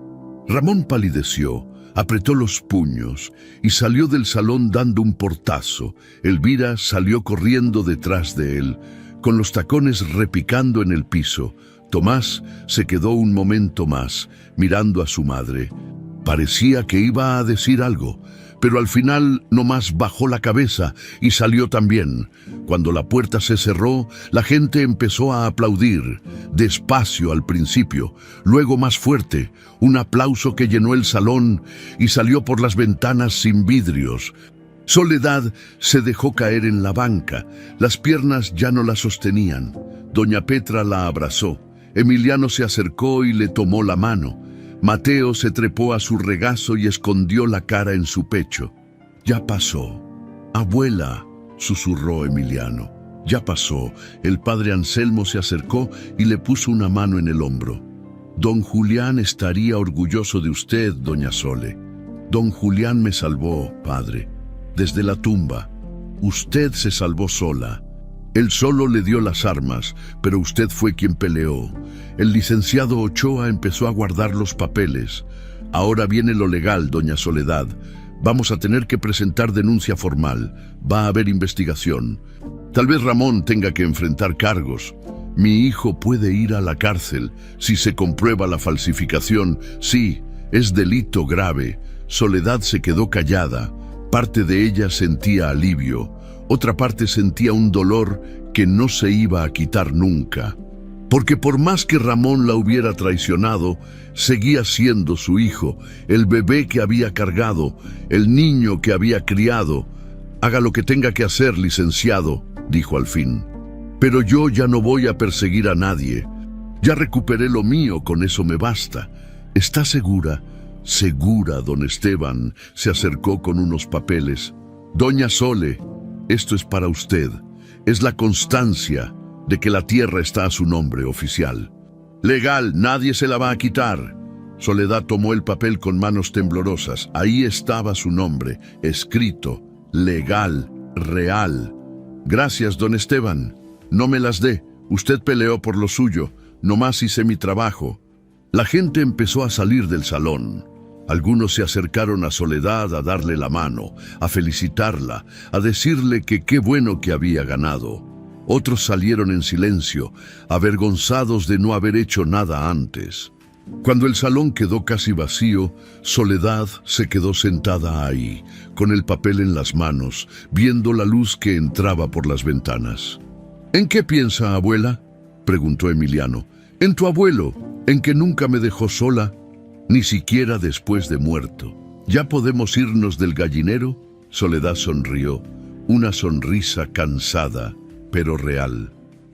S1: Ramón palideció, apretó los puños y salió del salón dando un portazo. Elvira salió corriendo detrás de él, con los tacones repicando en el piso. Tomás se quedó un momento más, mirando a su madre. Parecía que iba a decir algo, pero al final nomás bajó la cabeza y salió también. Cuando la puerta se cerró, la gente empezó a aplaudir, despacio al principio, luego más fuerte, un aplauso que llenó el salón y salió por las ventanas sin vidrios. Soledad se dejó caer en la banca, las piernas ya no la sostenían. Doña Petra la abrazó, Emiliano se acercó y le tomó la mano. Mateo se trepó a su regazo y escondió la cara en su pecho. Ya pasó. Abuela, susurró Emiliano. Ya pasó. El padre Anselmo se acercó y le puso una mano en el hombro. Don Julián estaría orgulloso de usted, doña Sole. Don Julián me salvó, padre, desde la tumba. Usted se salvó sola. Él solo le dio las armas, pero usted fue quien peleó. El licenciado Ochoa empezó a guardar los papeles. Ahora viene lo legal, doña Soledad. Vamos a tener que presentar denuncia formal. Va a haber investigación. Tal vez Ramón tenga que enfrentar cargos. Mi hijo puede ir a la cárcel si se comprueba la falsificación. Sí, es delito grave. Soledad se quedó callada. Parte de ella sentía alivio. Otra parte sentía un dolor que no se iba a quitar nunca. Porque por más que Ramón la hubiera traicionado, seguía siendo su hijo, el bebé que había cargado, el niño que había criado. Haga lo que tenga que hacer, licenciado, dijo al fin. Pero yo ya no voy a perseguir a nadie. Ya recuperé lo mío, con eso me basta. ¿Está segura? Segura, don Esteban se acercó con unos papeles. Doña Sole, esto es para usted. Es la constancia de que la tierra está a su nombre, oficial. Legal, nadie se la va a quitar. Soledad tomó el papel con manos temblorosas. Ahí estaba su nombre, escrito, legal, real. Gracias, don Esteban. No me las dé. Usted peleó por lo suyo. Nomás hice mi trabajo. La gente empezó a salir del salón. Algunos se acercaron a Soledad a darle la mano, a felicitarla, a decirle que qué bueno que había ganado. Otros salieron en silencio, avergonzados de no haber hecho nada antes. Cuando el salón quedó casi vacío, Soledad se quedó sentada ahí, con el papel en las manos, viendo la luz que entraba por las ventanas. ¿En qué piensa, abuela?, preguntó Emiliano. En tu abuelo, en que nunca me dejó sola, ni siquiera después de muerto. ¿Ya podemos irnos del gallinero? Soledad sonrió, una sonrisa cansada, pero real.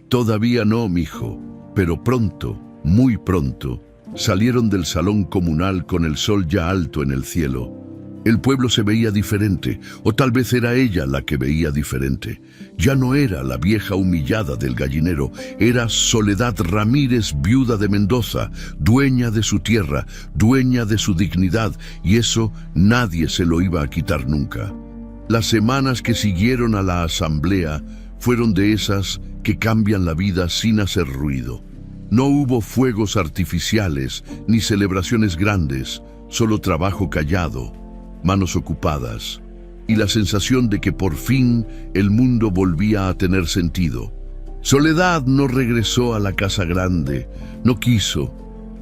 S1: Todavía no, mijo, pero pronto, muy pronto. Salieron del salón comunal con el sol ya alto en el cielo. El pueblo se veía diferente, o tal vez era ella la que veía diferente. Ya no era la vieja humillada del gallinero, era Soledad Ramírez, viuda de Mendoza, dueña de su tierra, dueña de su dignidad, y eso nadie se lo iba a quitar nunca. Las semanas que siguieron a la asamblea fueron de esas que cambian la vida sin hacer ruido. No hubo fuegos artificiales ni celebraciones grandes, solo trabajo callado, manos ocupadas. y la sensación de que por fin el mundo volvía a tener sentido. Soledad no regresó a la casa grande, no quiso.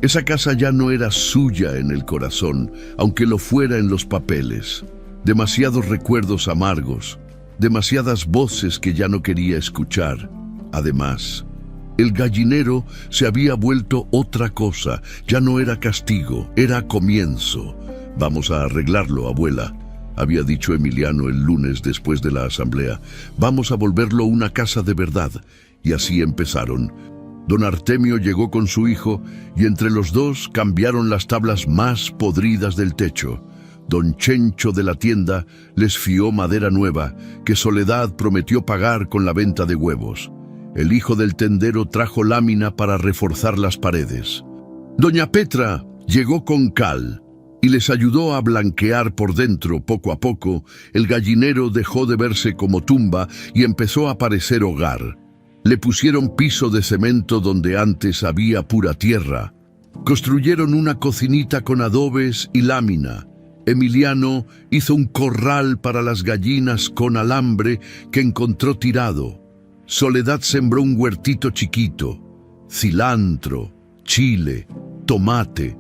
S1: Esa casa ya no era suya en el corazón, aunque lo fuera en los papeles. Demasiados recuerdos amargos, demasiadas voces que ya no quería escuchar. Además, el gallinero se había vuelto otra cosa, ya no era castigo, era comienzo. «Vamos a arreglarlo, abuela», había dicho Emiliano el lunes después de la asamblea. «Vamos a volverlo una casa de verdad». Y así empezaron. Don Artemio llegó con su hijo y entre los dos cambiaron las tablas más podridas del techo. Don Chencho de la tienda les fió madera nueva que Soledad prometió pagar con la venta de huevos. El hijo del tendero trajo lámina para reforzar las paredes. Doña Petra llegó con cal y les ayudó a blanquear por dentro. Poco a poco, el gallinero dejó de verse como tumba y empezó a parecer hogar. Le pusieron piso de cemento donde antes había pura tierra. Construyeron una cocinita con adobes y lámina. Emiliano hizo un corral para las gallinas con alambre que encontró tirado. Soledad sembró un huertito chiquito, cilantro, chile, tomate,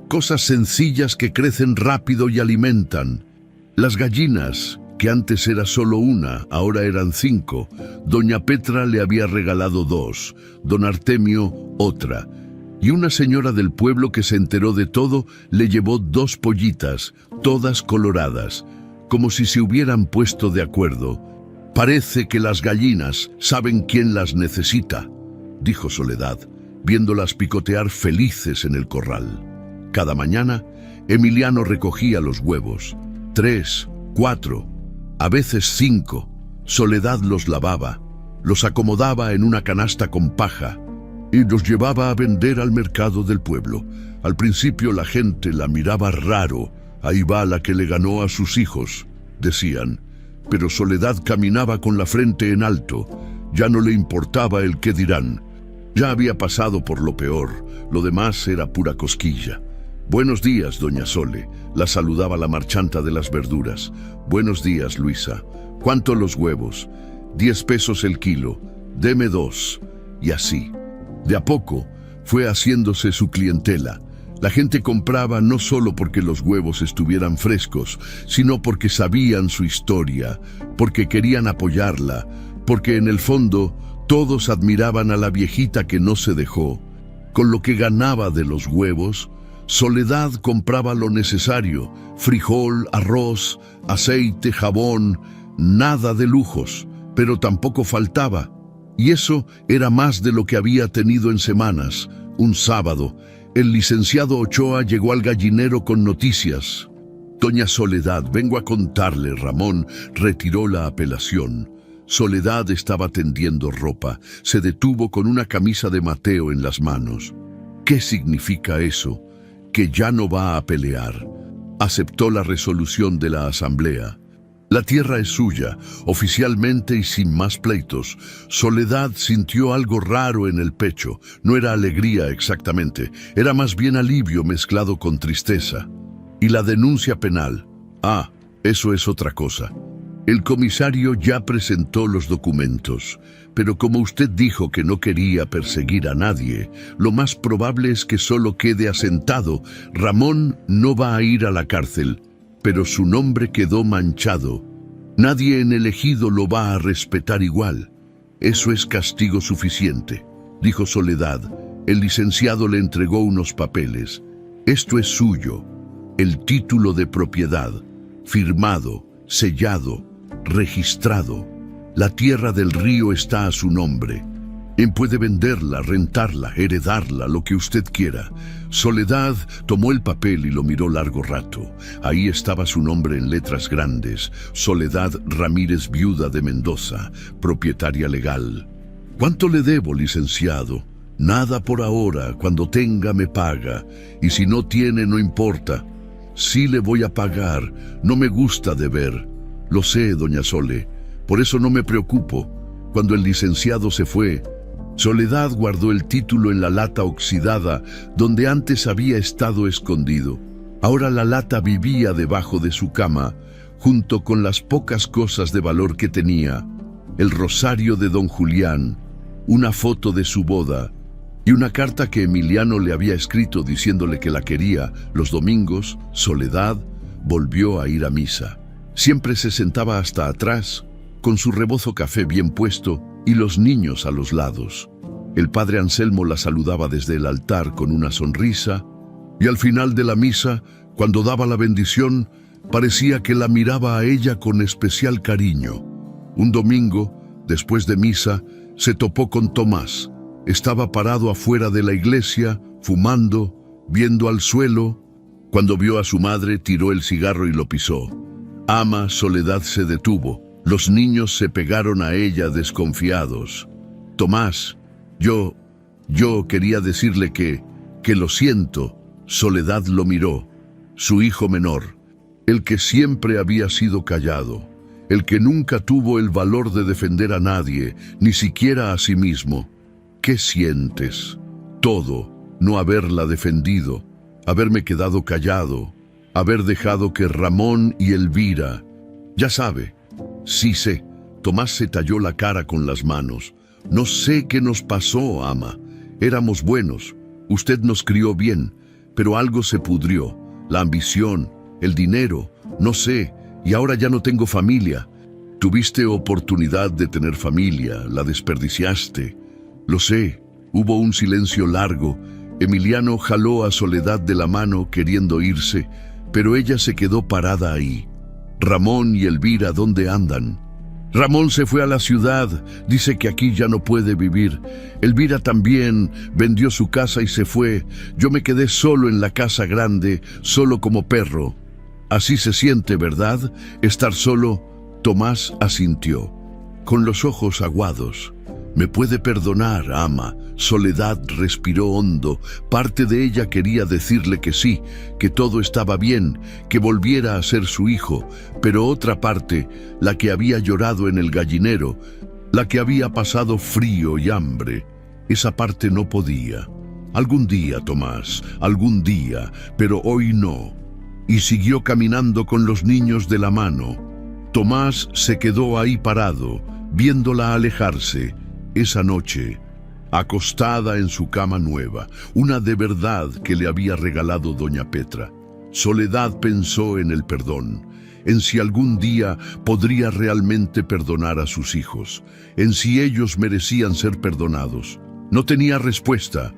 S1: cosas sencillas que crecen rápido y alimentan. Las gallinas, que antes era solo una, ahora eran 5. Doña Petra le había regalado 2, don Artemio otra. Y una señora del pueblo que se enteró de todo le llevó 2 pollitas, todas coloradas, como si se hubieran puesto de acuerdo. «Parece que las gallinas saben quién las necesita», dijo Soledad, viéndolas picotear felices en el corral. Cada mañana, Emiliano recogía los huevos, 3, 4, a veces 5. Soledad los lavaba, los acomodaba en una canasta con paja y los llevaba a vender al mercado del pueblo. Al principio la gente la miraba raro. «Ahí va la que le ganó a sus hijos», decían. Pero Soledad caminaba con la frente en alto. Ya no le importaba el qué dirán. Ya había pasado por lo peor. Lo demás era pura cosquilla. «Buenos días, doña Sole», la saludaba la marchanta de las verduras. «Buenos días, Luisa. ¿Cuánto los huevos?» 10 pesos el kilo. «Deme 2». Y así. De a poco fue haciéndose su clientela. La gente compraba no solo porque los huevos estuvieran frescos, sino porque sabían su historia, porque querían apoyarla, porque en el fondo todos admiraban a la viejita que no se dejó. Con lo que ganaba de los huevos, Soledad compraba lo necesario: frijol, arroz, aceite, jabón, nada de lujos, pero tampoco faltaba. Y eso era más de lo que había tenido en semanas. Un sábado, el licenciado Ochoa llegó al gallinero con noticias. «Doña Soledad, vengo a contarle». Ramón retiró la apelación. Soledad estaba tendiendo ropa. Se detuvo con una camisa de Mateo en las manos. «¿Qué significa eso?» «Que ya no va a pelear». Aceptó la resolución de la asamblea. La tierra es suya, oficialmente y sin más pleitos. Soledad sintió algo raro en el pecho. No era alegría exactamente, era más bien alivio mezclado con tristeza. Y la denuncia penal. Eso es otra cosa. El comisario ya presentó los documentos, pero como usted dijo que no quería perseguir a nadie, lo más probable es que solo quede asentado. Ramón no va a ir a la cárcel, pero su nombre quedó manchado. Nadie en el ejido lo va a respetar igual. Eso es castigo suficiente, dijo Soledad. El licenciado le entregó unos papeles. Esto es suyo, el título de propiedad, firmado, sellado, registrado. La tierra del río está a su nombre. Puede venderla, rentarla, heredarla, lo que usted quiera. Soledad tomó el papel y lo miró largo rato. Ahí estaba su nombre en letras grandes: Soledad Ramírez, viuda de Mendoza, propietaria legal. «¿Cuánto le debo, licenciado?» «Nada por ahora, cuando tenga me paga, y si no tiene no importa». «Sí le voy a pagar, no me gusta deber». «Lo sé, doña Sole, por eso no me preocupo». Cuando el licenciado se fue, Soledad guardó el título en la lata oxidada donde antes había estado escondido. Ahora la lata vivía debajo de su cama, junto con las pocas cosas de valor que tenía, el rosario de don Julián, una foto de su boda y una carta que Emiliano le había escrito diciéndole que la quería. Los domingos, Soledad volvió a ir a misa. Siempre se sentaba hasta atrás, con su rebozo café bien puesto y los niños a los lados. El padre Anselmo la saludaba desde el altar con una sonrisa, y al final de la misa, cuando daba la bendición, parecía que la miraba a ella con especial cariño. Un domingo, después de misa, se topó con Tomás. Estaba parado afuera de la iglesia, fumando, viendo al suelo. Cuando vio a su madre, tiró el cigarro y lo pisó. Ama, Soledad se detuvo. Los niños se pegaron a ella desconfiados. Tomás, yo quería decirle que lo siento. Soledad lo miró. Su hijo menor, el que siempre había sido callado, el que nunca tuvo el valor de defender a nadie, ni siquiera a sí mismo. ¿Qué sientes? Todo, no haberla defendido, haberme quedado callado, haber dejado que Ramón y Elvira... Ya sabe. Sí sé. Tomás se talló la cara con las manos. No sé qué nos pasó, ama. Éramos buenos. Usted nos crió bien, pero algo se pudrió. La ambición, el dinero, no sé, y ahora ya no tengo familia. Tuviste oportunidad de tener familia, la desperdiciaste. Lo sé. Hubo un silencio largo. Emiliano jaló a Soledad de la mano queriendo irse, pero ella se quedó parada ahí. Ramón y Elvira, ¿dónde andan? Ramón se fue a la ciudad, dice que aquí ya no puede vivir. Elvira también vendió su casa y se fue. Yo me quedé solo en la casa grande, solo como perro. Así se siente, ¿verdad? Estar solo. Tomás asintió, con los ojos aguados. Me puede perdonar, ama. Soledad respiró hondo. Parte de ella quería decirle que sí, que todo estaba bien, que volviera a ser su hijo, pero otra parte, la que había llorado en el gallinero, la que había pasado frío y hambre, esa parte no podía. Algún día, Tomás, algún día, pero hoy no. Y siguió caminando con los niños de la mano. Tomás se quedó ahí parado, viéndola alejarse. Esa noche, acostada en su cama nueva, una de verdad que le había regalado doña Petra, Soledad pensó en el perdón, en si algún día podría realmente perdonar a sus hijos, en si ellos merecían ser perdonados. No tenía respuesta,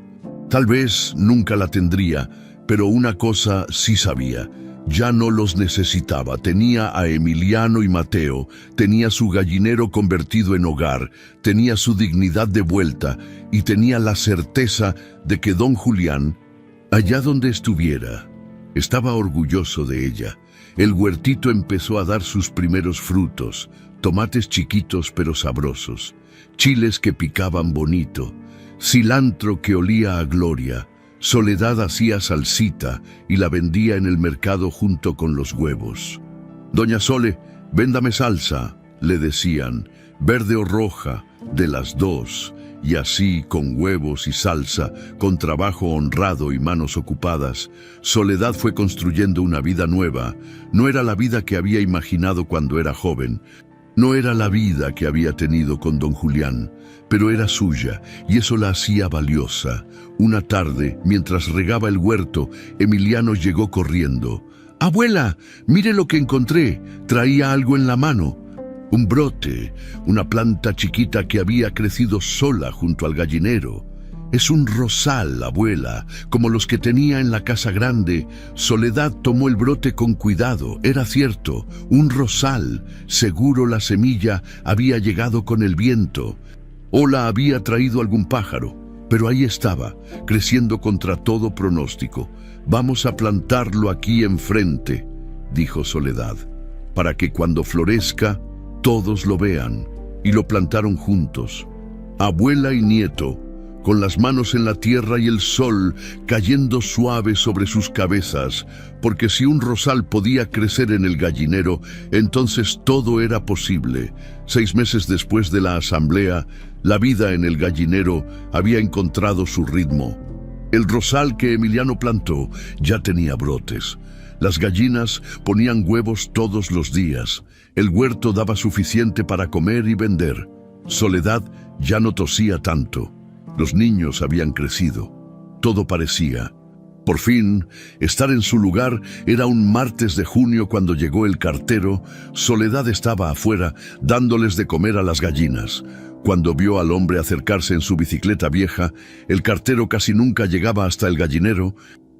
S1: tal vez nunca la tendría, pero una cosa sí sabía. Ya no los necesitaba, tenía a Emiliano y Mateo, tenía su gallinero convertido en hogar, tenía su dignidad de vuelta y tenía la certeza de que don Julián, allá donde estuviera, estaba orgulloso de ella. El huertito empezó a dar sus primeros frutos, tomates chiquitos pero sabrosos, chiles que picaban bonito, cilantro que olía a gloria. Soledad hacía salsita y la vendía en el mercado junto con los huevos. Doña Sole, véndame salsa, le decían, verde o roja, de las dos, y así, con huevos y salsa, con trabajo honrado y manos ocupadas, Soledad fue construyendo una vida nueva. No era la vida que había imaginado cuando era joven, no era la vida que había tenido con don Julián, pero era suya, y eso la hacía valiosa. Una tarde, mientras regaba el huerto, Emiliano llegó corriendo. «Abuela, mire lo que encontré». Traía algo en la mano. Un brote, una planta chiquita que había crecido sola junto al gallinero. «Es un rosal, abuela, como los que tenía en la casa grande». Soledad tomó el brote con cuidado. Era cierto, un rosal. Seguro la semilla había llegado con el viento. O la había traído algún pájaro. Pero ahí estaba, creciendo contra todo pronóstico. «Vamos a plantarlo aquí enfrente», dijo Soledad, «para que cuando florezca, todos lo vean». Y lo plantaron juntos, abuela y nieto, con las manos en la tierra y el sol cayendo suave sobre sus cabezas, porque si un rosal podía crecer en el gallinero, entonces todo era posible. 6 meses después de la asamblea, la vida en el gallinero había encontrado su ritmo. El rosal que Emiliano plantó ya tenía brotes. Las gallinas ponían huevos todos los días. El huerto daba suficiente para comer y vender. Soledad ya no tosía tanto. Los niños habían crecido. Todo parecía. Por fin, estar en su lugar. Era un martes de junio cuando llegó el cartero. Soledad estaba afuera, dándoles de comer a las gallinas. Cuando vio al hombre acercarse en su bicicleta vieja, el cartero casi nunca llegaba hasta el gallinero.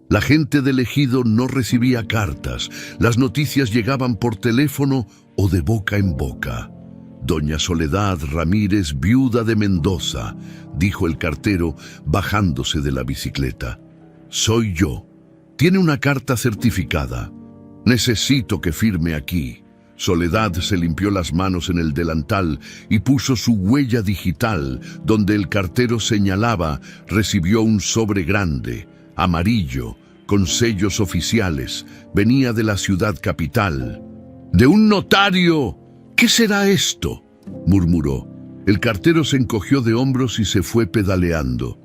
S1: La gente del ejido no recibía cartas. Las noticias llegaban por teléfono o de boca en boca. «Doña Soledad Ramírez, viuda de Mendoza», dijo el cartero, bajándose de la bicicleta. «Soy yo. Tiene una carta certificada. Necesito que firme aquí». Soledad se limpió las manos en el delantal y puso su huella digital, donde el cartero señalaba. Recibió un sobre grande, amarillo, con sellos oficiales. Venía de la ciudad capital. «¡De un notario! ¿Qué será esto?», murmuró. El cartero se encogió de hombros y se fue pedaleando.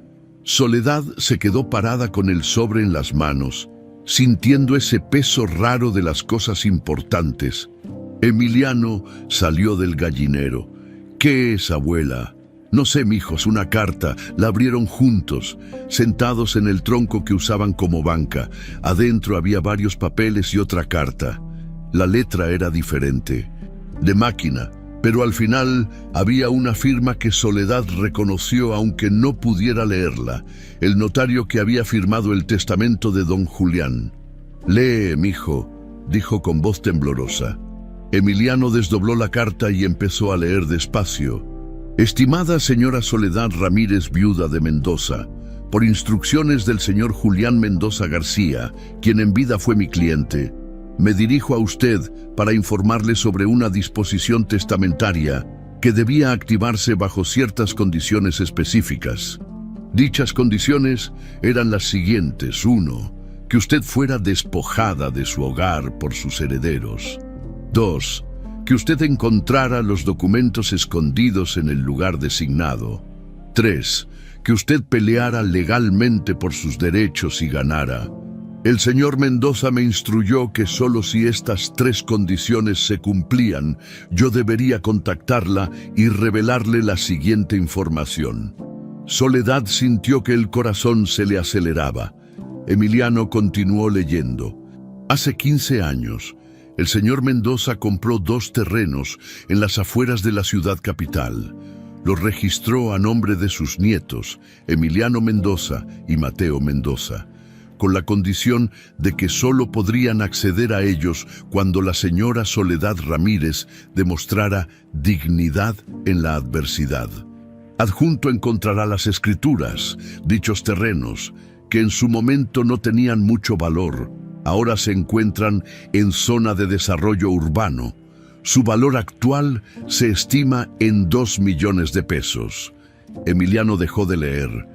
S1: Soledad se quedó parada con el sobre en las manos, sintiendo ese peso raro de las cosas importantes. Emiliano salió del gallinero. «¿Qué es, abuela?» «No sé, mijos, una carta». La abrieron juntos, sentados en el tronco que usaban como banca. Adentro había varios papeles y otra carta. La letra era diferente, de máquina, pero al final había una firma que Soledad reconoció aunque no pudiera leerla. El notario que había firmado el testamento de don Julián. «Lee, mijo», dijo con voz temblorosa. Emiliano desdobló la carta y empezó a leer despacio. «Estimada señora Soledad Ramírez, viuda de Mendoza, por instrucciones del señor Julián Mendoza García, quien en vida fue mi cliente, me dirijo a usted para informarle sobre una disposición testamentaria que debía activarse bajo ciertas condiciones específicas. Dichas condiciones eran las siguientes. 1. Que usted fuera despojada de su hogar por sus herederos. 2. Que usted encontrara los documentos escondidos en el lugar designado. 3. Que usted peleara legalmente por sus derechos y ganara. El señor Mendoza me instruyó que solo si estas 3 condiciones se cumplían, yo debería contactarla y revelarle la siguiente información». Soledad sintió que el corazón se le aceleraba. Emiliano continuó leyendo. «Hace 15 años, el señor Mendoza compró 2 terrenos en las afueras de la ciudad capital. Los registró a nombre de sus nietos, Emiliano Mendoza y Mateo Mendoza, con la condición de que solo podrían acceder a ellos cuando la señora Soledad Ramírez demostrara dignidad en la adversidad. Adjunto encontrará las escrituras. Dichos terrenos, que en su momento no tenían mucho valor, ahora se encuentran en zona de desarrollo urbano. Su valor actual se estima en 2 millones de pesos». Emiliano dejó de leer.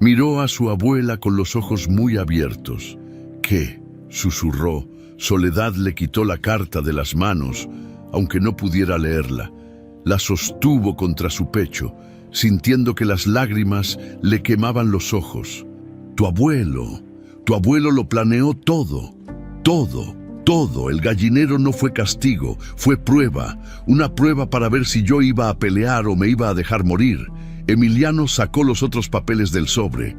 S1: Miró a su abuela con los ojos muy abiertos. «¿Qué?», susurró. Soledad le quitó la carta de las manos, aunque no pudiera leerla. La sostuvo contra su pecho, sintiendo que las lágrimas le quemaban los ojos. Tu abuelo lo planeó todo, todo, todo. El gallinero no fue castigo, fue prueba, una prueba para ver si yo iba a pelear o me iba a dejar morir». Emiliano sacó los otros papeles del sobre.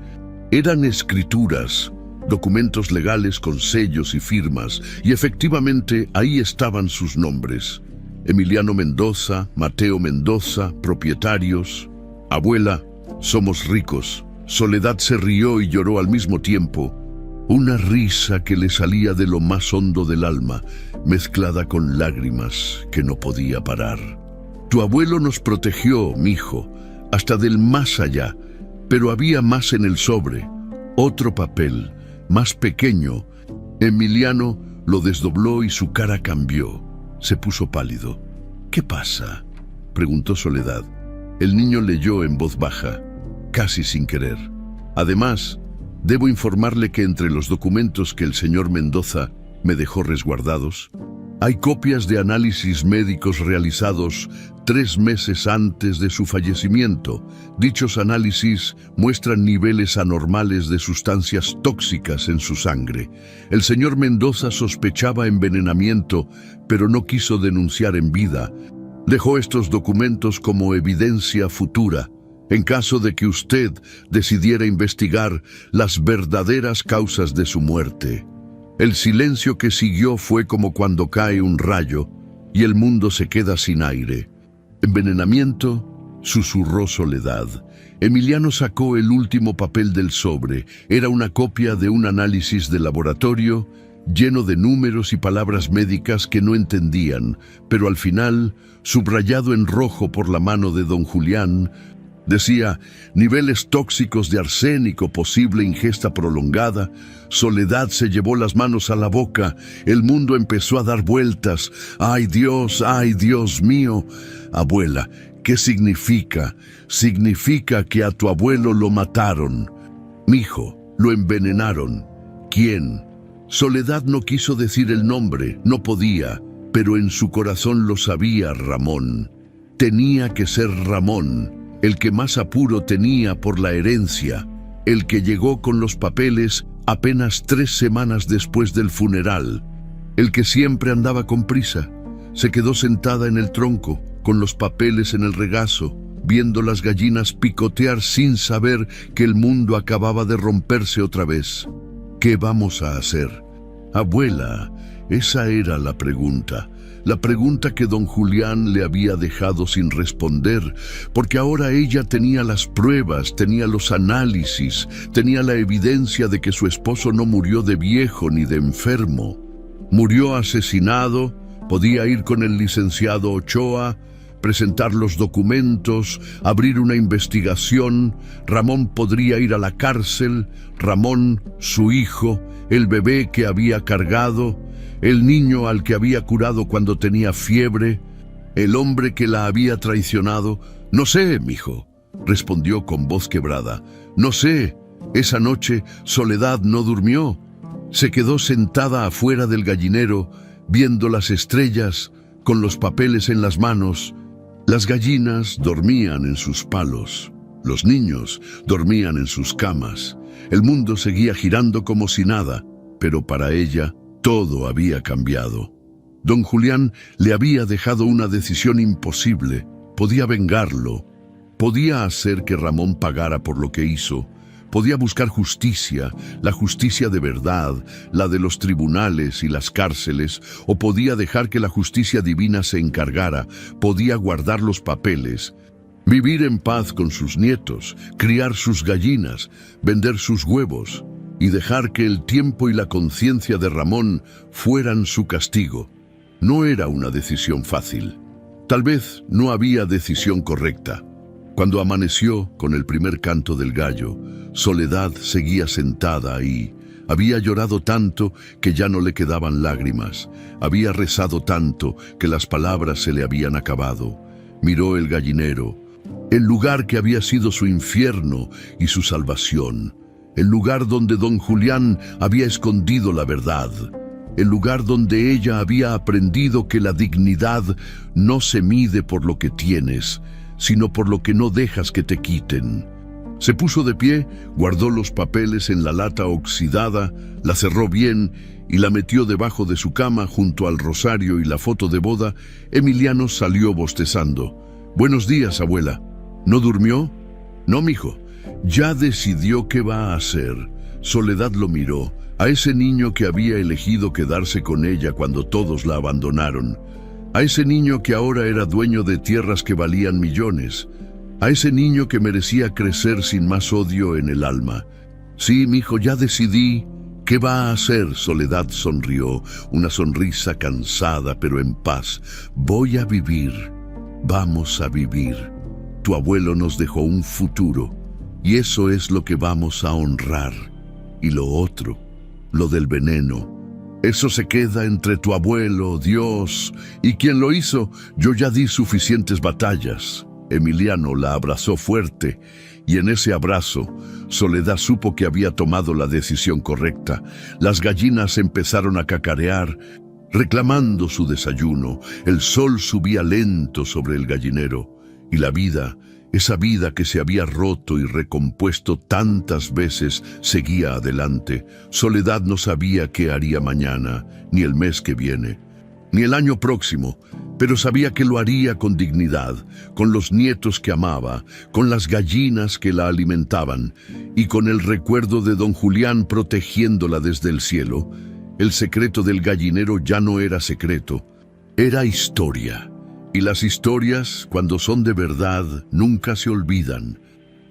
S1: Eran escrituras, documentos legales con sellos y firmas, y efectivamente ahí estaban sus nombres. Emiliano Mendoza, Mateo Mendoza, propietarios. «Abuela, somos ricos». Soledad se rió y lloró al mismo tiempo, una risa que le salía de lo más hondo del alma, mezclada con lágrimas que no podía parar. «Tu abuelo nos protegió, mijo, hasta del más allá, pero había más en el sobre, otro papel, más pequeño». Emiliano lo desdobló y su cara cambió. Se puso pálido. «¿Qué pasa?», preguntó Soledad. El niño leyó en voz baja, casi sin querer. «Además, debo informarle que entre los documentos que el señor Mendoza me dejó resguardados, hay copias de análisis médicos realizados 3 meses antes de su fallecimiento. Dichos análisis muestran niveles anormales de sustancias tóxicas en su sangre. El señor Mendoza sospechaba envenenamiento, pero no quiso denunciar en vida. Dejó estos documentos como evidencia futura, en caso de que usted decidiera investigar las verdaderas causas de su muerte. El silencio que siguió fue como cuando cae un rayo y el mundo se queda sin aire. «Envenenamiento», susurró Soledad. Emiliano sacó el último papel del sobre. Era una copia de un análisis de laboratorio lleno de números y palabras médicas que no entendían, pero al final, subrayado en rojo por la mano de don Julián, decía: niveles tóxicos de arsénico, posible ingesta prolongada. Soledad se llevó las manos a la boca. El mundo empezó a dar vueltas. ¡Ay Dios mío! Abuela, ¿qué significa? Significa que a tu abuelo lo mataron. Mijo, lo envenenaron. ¿Quién? Soledad no quiso decir el nombre, no podía, pero en su corazón lo sabía Ramón. Tenía que ser Ramón, el que más apuro tenía por la herencia, el que llegó con los papeles apenas 3 semanas después del funeral, el que siempre andaba con prisa. Se quedó sentada en el tronco, con los papeles en el regazo, viendo las gallinas picotear sin saber que el mundo acababa de romperse otra vez. ¿Qué vamos a hacer? Abuela, esa era la pregunta que don Julián le había dejado sin responder, porque ahora ella tenía las pruebas, tenía los análisis, tenía la evidencia de que su esposo no murió de viejo ni de enfermo. Murió asesinado, podía ir con el licenciado Ochoa, presentar los documentos, abrir una investigación. Ramón podría ir a la cárcel. Ramón, su hijo, el bebé que había cargado, el niño al que había curado cuando tenía fiebre, el hombre que la había traicionado. «No sé, mijo», respondió con voz quebrada. «No sé». Esa noche Soledad no durmió. Se quedó sentada afuera del gallinero, viendo las estrellas, con los papeles en las manos. Las gallinas dormían en sus palos. Los niños dormían en sus camas. El mundo seguía girando como si nada, pero para ella todo había cambiado. Don Julián le había dejado una decisión imposible. Podía vengarlo. Podía hacer que Ramón pagara por lo que hizo. Podía buscar justicia, la justicia de verdad, la de los tribunales y las cárceles, o podía dejar que la justicia divina se encargara. Podía guardar los papeles, vivir en paz con sus nietos, criar sus gallinas, vender sus huevos y dejar que el tiempo y la conciencia de Ramón fueran su castigo. No era una decisión fácil. Tal vez no había decisión correcta. Cuando amaneció con el primer canto del gallo, Soledad seguía sentada ahí. Había llorado tanto que ya no le quedaban lágrimas. Había rezado tanto que las palabras se le habían acabado. Miró el gallinero, el lugar que había sido su infierno y su salvación, el lugar donde don Julián había escondido la verdad, el lugar donde ella había aprendido que la dignidad no se mide por lo que tienes, sino por lo que no dejas que te quiten. Se puso de pie, guardó los papeles en la lata oxidada, la cerró bien y la metió debajo de su cama junto al rosario y la foto de boda. Emiliano salió bostezando. «Buenos días, abuela». «¿No durmió?» «No, mijo. Ya decidió qué va a hacer». Soledad lo miró, a ese niño que había elegido quedarse con ella cuando todos la abandonaron, a ese niño que ahora era dueño de tierras que valían millones, a ese niño que merecía crecer sin más odio en el alma. «Sí, mijo, ya decidí». «¿Qué va a hacer?» Soledad sonrió, una sonrisa cansada pero en paz. «Voy a vivir. Vamos a vivir. Tu abuelo nos dejó un futuro y eso es lo que vamos a honrar. Y lo otro, lo del veneno, eso se queda entre tu abuelo, Dios, y quien lo hizo. Yo ya di suficientes batallas». Emiliano la abrazó fuerte y en ese abrazo Soledad supo que había tomado la decisión correcta. Las gallinas empezaron a cacarear reclamando su desayuno. El sol subía lento sobre el gallinero, y la vida, esa vida que se había roto y recompuesto tantas veces, seguía adelante. Soledad no sabía qué haría mañana, ni el mes que viene, ni el año próximo, pero sabía que lo haría con dignidad, con los nietos que amaba, con las gallinas que la alimentaban, y con el recuerdo de don Julián protegiéndola desde el cielo. El secreto del gallinero ya no era secreto, era historia. Y las historias, cuando son de verdad, nunca se olvidan.